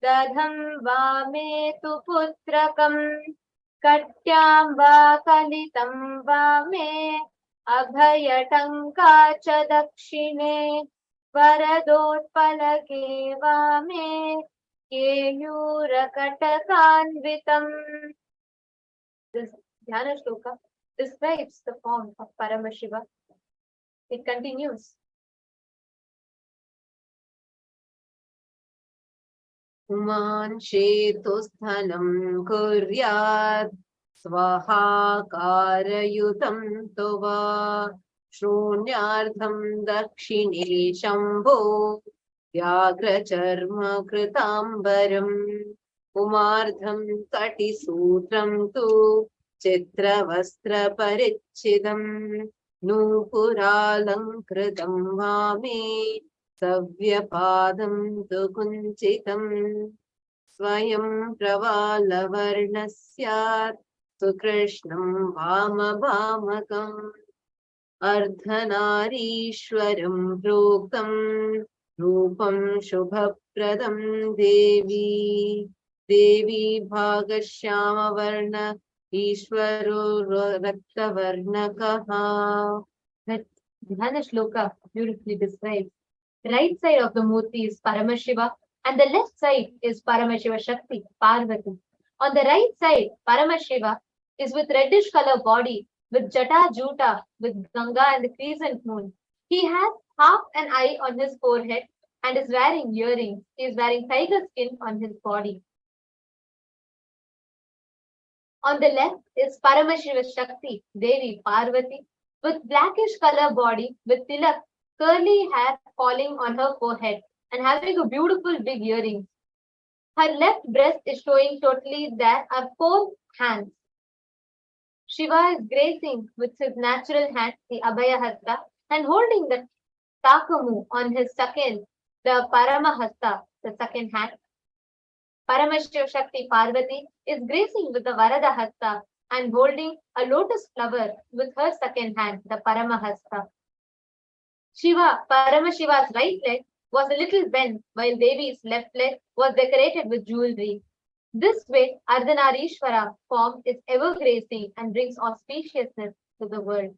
Dadham Vame tu Putrakam Katyam Va Kalitam Vame Abhayatanka cha Dakshine Varadotpalake Vame Keyurakatanvitam. This Dhyana Shloka describes the form of Paramashiva. It continues. Uman Shetusthanam Kuryat Swaha Karayutam Tova Shrunyartham Dakshine Shambho Vyagra Charma Kritambaram Umardham Kati Sutram Tu Chitra Vastra Parichidam Nupuralankritam Vame Savyapadam tu kunchitam Swayam pravalavarnasyat Sukrishnam vamabhamakam Ardhanareeshwaram proktam Rupam shubhapradam Devi Devi bhagashyama varna Ishwaro raktavarnakaha. That Dhyana Shloka beautifully describes. The right side of the Murti is Paramashiva and the left side is Paramashiva Shakti, Parvati. On the right side, Paramashiva is with reddish color body, with Jata Juta, with Ganga and the crescent moon. He has half an eye on his forehead and is wearing earrings. He is wearing tiger skin on his body. On the left is Paramashiva Shakti, Devi Parvati, with blackish color body, with tilak, curly hair falling on her forehead and having a beautiful big earring. Her left breast is showing totally. There are 4 hands. Shiva is gracing with his natural hand, the Abhaya Hasta, and holding the Takamu on his second, the Paramahasta, the second hand. Paramashiva Shakti Parvati is gracing with the Varada Hasta and holding a lotus flower with her second hand, the Paramahasta. Shiva, Paramashiva's right leg was a little bent, while Devi's left leg was decorated with jewelry. This way, Ardhanareeshwara form is ever gracing and brings auspiciousness to the world.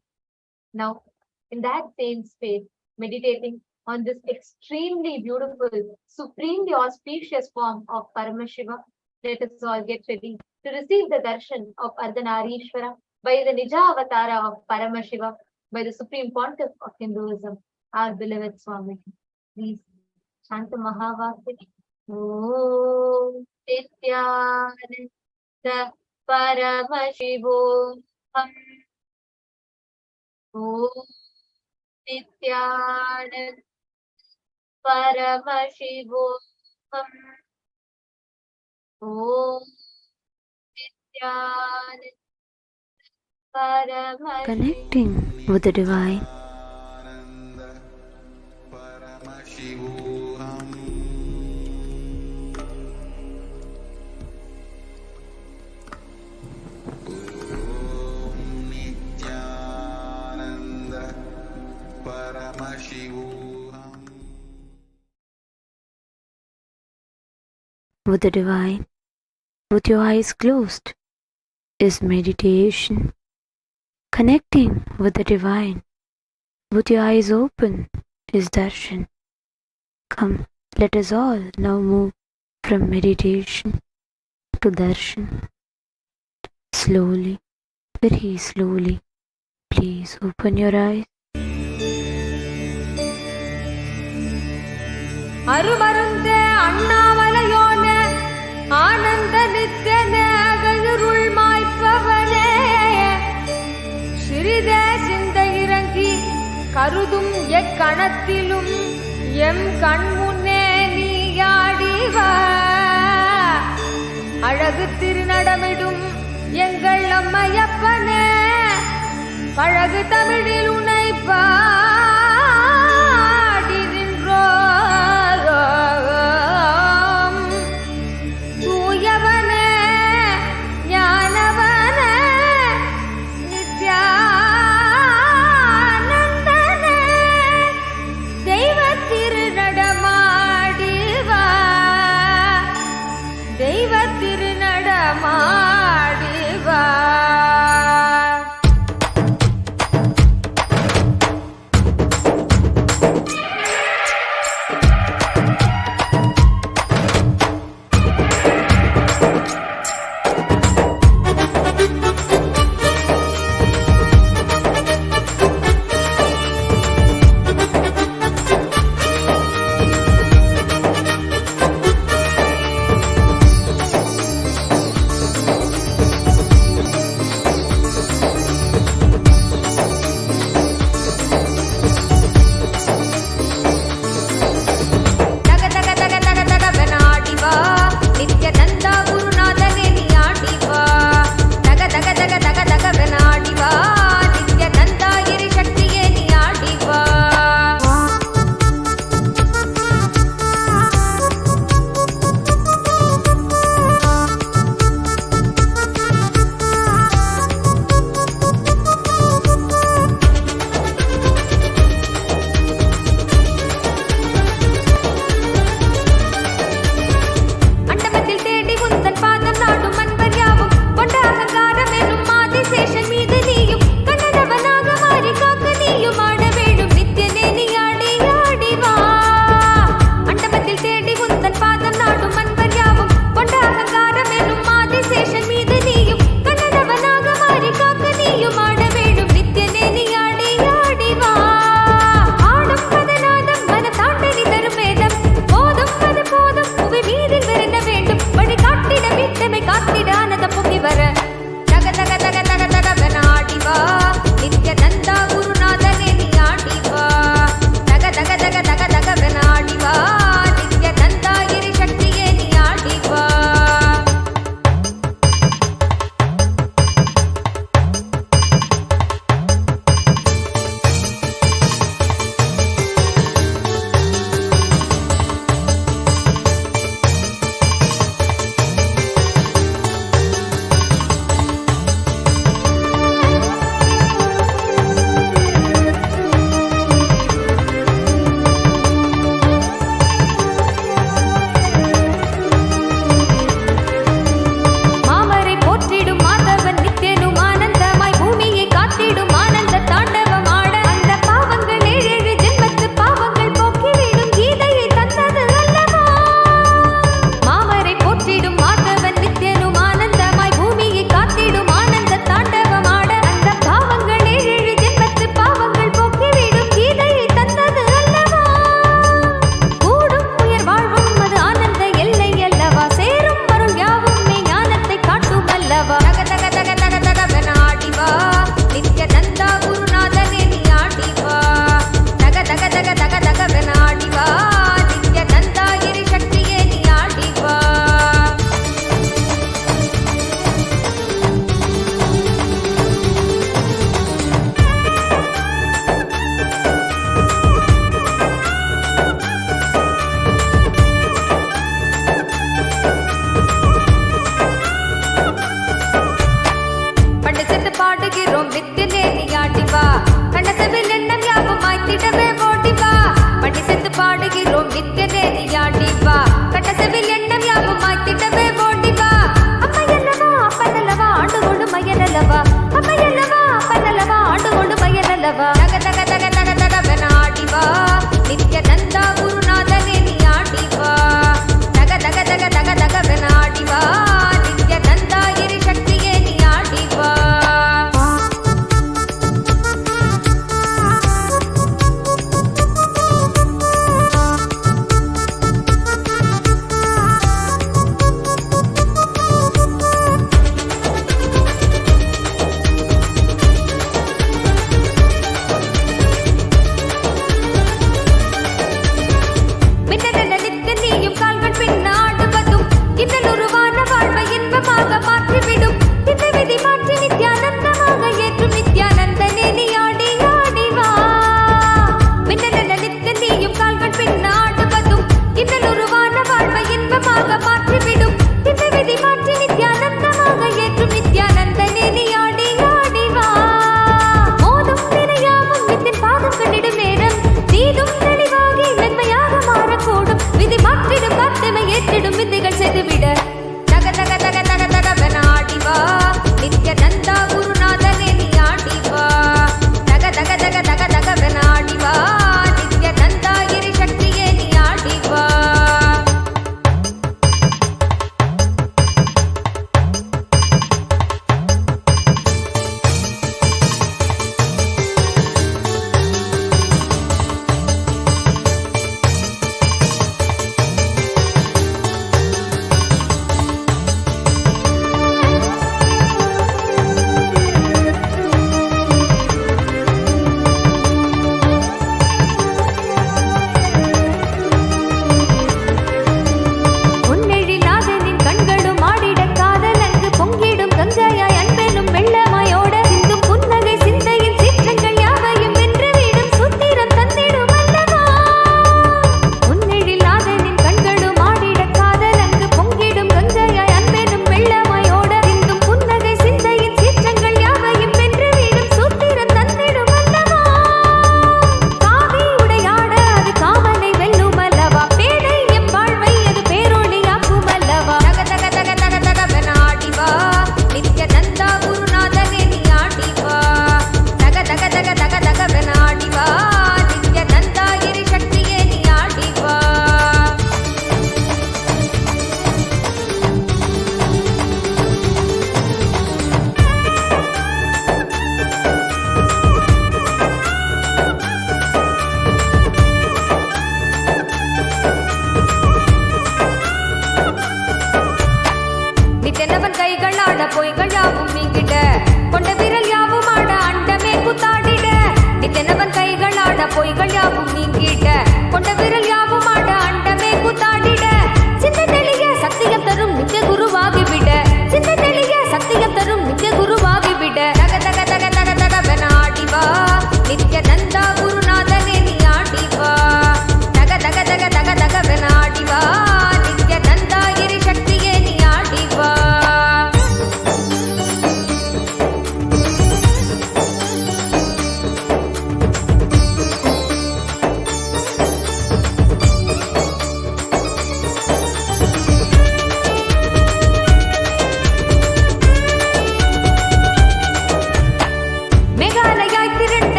Now, in that same space, meditating on this extremely beautiful, supremely auspicious form of Paramashiva, let us all get ready to receive the darshan of Ardhanareeshwara by the Nija Avatara of Paramashiva, by the Supreme Pontiff of Hinduism, our beloved Swami. Please chant the Mahavakya. Om Nithyananda Paramashivam. Om Nithyananda Paramashivam. Om Nithyananda Paramashivam. Connecting with the divine. With the divine, with your eyes closed, is meditation. Connecting with the divine, with your eyes open, is darshan. Come, let us all now move from meditation to darshan. Slowly, very slowly, please open your eyes. அருமருந்தே அண்ணாமலையோனே ஆனந்த நித்யனே அகழுருள் மாய்ப்பவனே சிறிதே சிந்தை இறங்கி கருதும் எக்கணத்திலும் M கண்முன்னே நீயாடிவா அழகு திருநடமிடும் எங்கள் அம்மையப்பனே பழகு தமிழில் உன்னை பாடி நின்றோம் தூயவனே ஞானவனே நித்யானந்தனே தெய்வ திருநடமாடிவா தெய்வ திருநடமாடிவா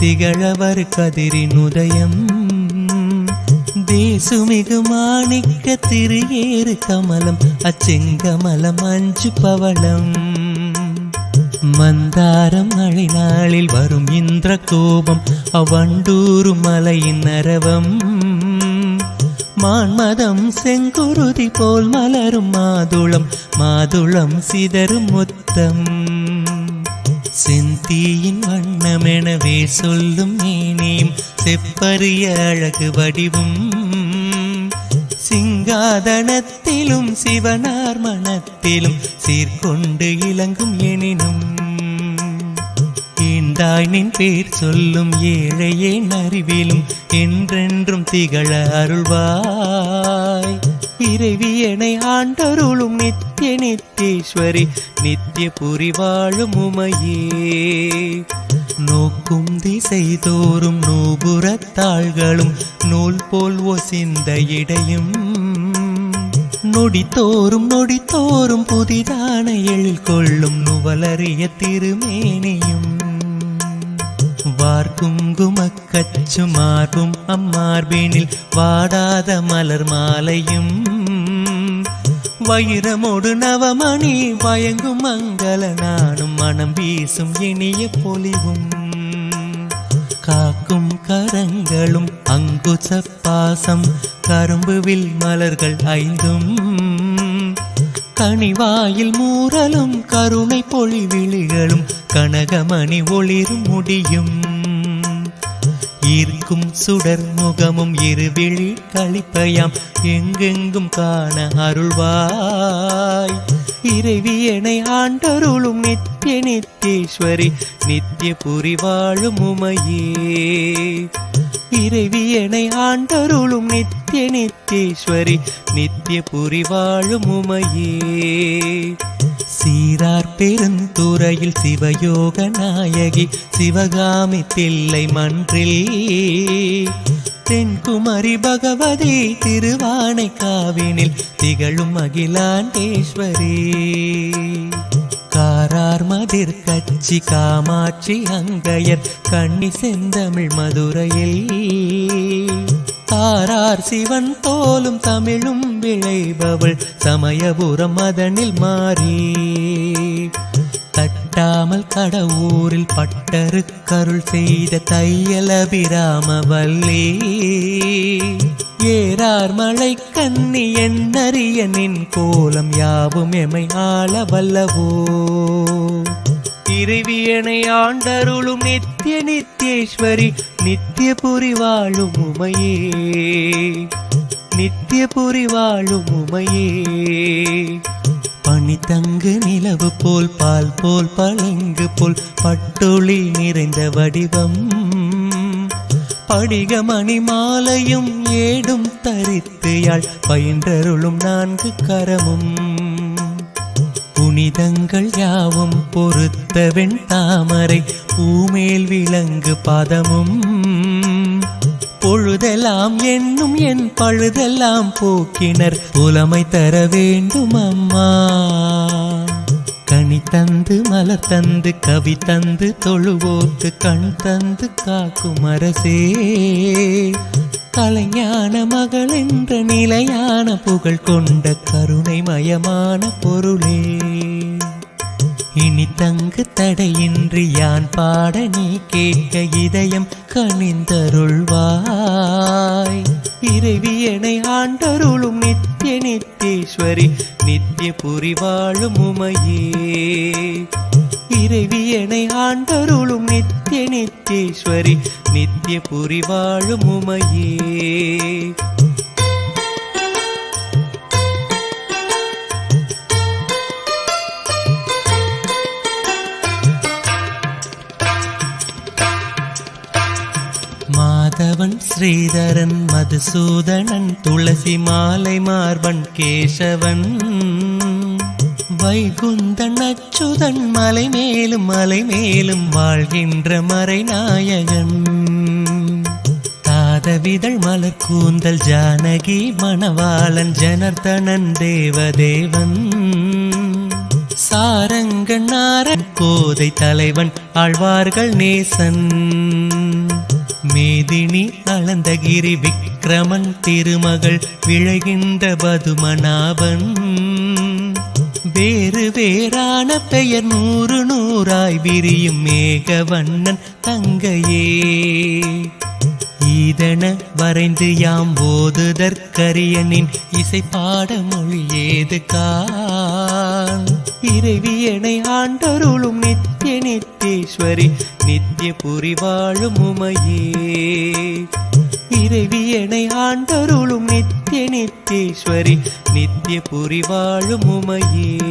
திகழவர் கதிரின் உதயம். தேசுமிகு மாணிக்க திரு கமலம் அச்செங்கமலம் 5 பவளம். மந்தாரம் மழை நாளில் வரும் இந்திர கோபம் அவண்டூரு மலையின் அரவம். மான்மதம் செங்குருதி போல் மலரும் மாதுளம் மாதுளம் சிதறும் முத்தம். செந்தீயின் வண்ணமெனவே சொல்லும் மேனியும் செப்பரிய அழகு வடிவும். சிங்காதனத்திலும் சிவனார் மனத்திலும் சீர்கொண்டு இலங்கும் எனினும். ஈண்டாய் நின் பேர் சொல்லும் ஏழையே அறிவிலும் என்றென்றும் திகழ அருள்வாய். இறைவியனை ஆண்டருளும் நித்திய நித்தேஸ்வரி நித்திய புரி வாழும் உமையே. நோக்கும் திசை தோறும் நூபுறத்தாள்களும் நூல் போல் ஒசிந்த இடையும். நொடித்தோறும் நொடித்தோறும் புதிதான எழில் கொள்ளும் நுவலறிய திருமேனியும். வார்குங்குமக்கச்சு மார்பும் அம்மார்பினில் வாடாத மலர் மாலையும். வைரமோடு நவமணி வயங்கும் மங்கள நானும் மனம் வீசும் இனிய பொலிவும். காக்கும் கரங்களும் அங்குச பாசம் கரும்புவில் மலர்கள் 5ம். கனிவாயில் மூரலும் கருணை பொழிவிழிகளும் கனகமணி ஒளிரும் முடியும். ஈர்க்கும் சுடர் முகமும் இருவிழி களிப்பயாம் எங்கெங்கும் காண அருள்வாய். இறைவியனை ஆண்டருளும் நித்திய நித்தேஸ்வரி நித்திய புரி வாழும் உமையே. இறைவியனை ஆண்டருளும் நித்திய நித்தேஸ்வரி நித்திய புரி வாழும் உமையே. சீரார் பெருந்துறையில் சிவயோக நாயகி சிவகாமி தில்லை மன்றில். தென்குமரி பகவதி திருவானைக்காவினில் திகழும் அகிலாண்டேஸ்வரி. காரார் மதிர் கச்சி காமாட்சி அங்கையர் கண்ணி செந்தமிழ் மதுரையில். தாரார் சிவன் போலும் தமிழும் விளைபவள் சமயபுரம் மதனில் மாறி. தட்டாமல் கடவுரில் பட்டரு கருள் செய்த தையலபிராம வல்லே. ஏறார் மலை கண்ணி என்னறிய நின் கோலம் யாவும் எமை ஆள வல்லவோ. இறைவியனை ஆண்டருளும் நித்திய நித்தேஸ்வரி நித்திய புரி வாழும் உமையே. நித்திய புரி வாழும் உமையே. பனித்தங்கு நிலவு போல் பால் போல் பளிங்கு போல் பட்டொளி நிறைந்த வடிவம். படிகமணி மாலையும் ஏடும் தரித்து யாழ் பயின்றருளும் 4 கரமும். புனிதங்கள் யாவும் பொறுத்த வெண் தாமரை பூமேல் விலங்கு பாதமும். பொழுதெல்லாம் என்னும் என் பழுதெல்லாம் போக்கினர் புலமை தர வேண்டும் அம்மா. கனி தந்து மலர் தந்து கவி தந்து தொழுவோர்க்கு கண் தந்து காக்கும் அரசே. கலைஞான மகள் என்ற நிலையான புகழ் கொண்ட கருணை மயமான பொருளே. இனி தங்கு தடையின்றி யான் பாட நீ கேட்க இதயம் கனிந்தருள்வாய். இறைவியனை ஆண்டருளும் நித்திய நித்தேஸ்வரி நித்திய புரி வாழும் உமையே. இறைவியனை ஆண்டருளும் நித்திய நித்தேஸ்வரி நித்திய புரி வாழும் உமையே. மாதவன் ஸ்ரீதரன் மதுசூதனன் துளசி மாலை மார்பன் கேசவன். வைகுந்தன் அச்சுதன் மலை மேலும் வாழ்கின்ற மறைநாயகன். தாதவிதழ் மலர் கூந்தல் ஜானகி மணவாளன் ஜனர்தனன் தேவதேவன். சாரங்கன் நாரன் கோதை தலைவன் ஆழ்வார்கள் நேசன். மேதினி அளந்தகிரி விக்கிரமன் திருமகள் விளைகின்ற பதுமநாபன். வேறு வேறான பெயர் நூறு நூறாய் விரியும் மேகவண்ணன் தங்கையே. ஈதன வரைந்து யாம் போதுதற்கரியனின் இசை பாட மொழி ஏது கான். இறைவியனை ஆண்டருளும் நித்திய நித்தேஸ்வரி நித்திய புரி வாழும் உமையே. இறைவியனை ஆண்டருளும் நித்திய நித்தேஸ்வரி நித்திய புரி வாழும் உமையே.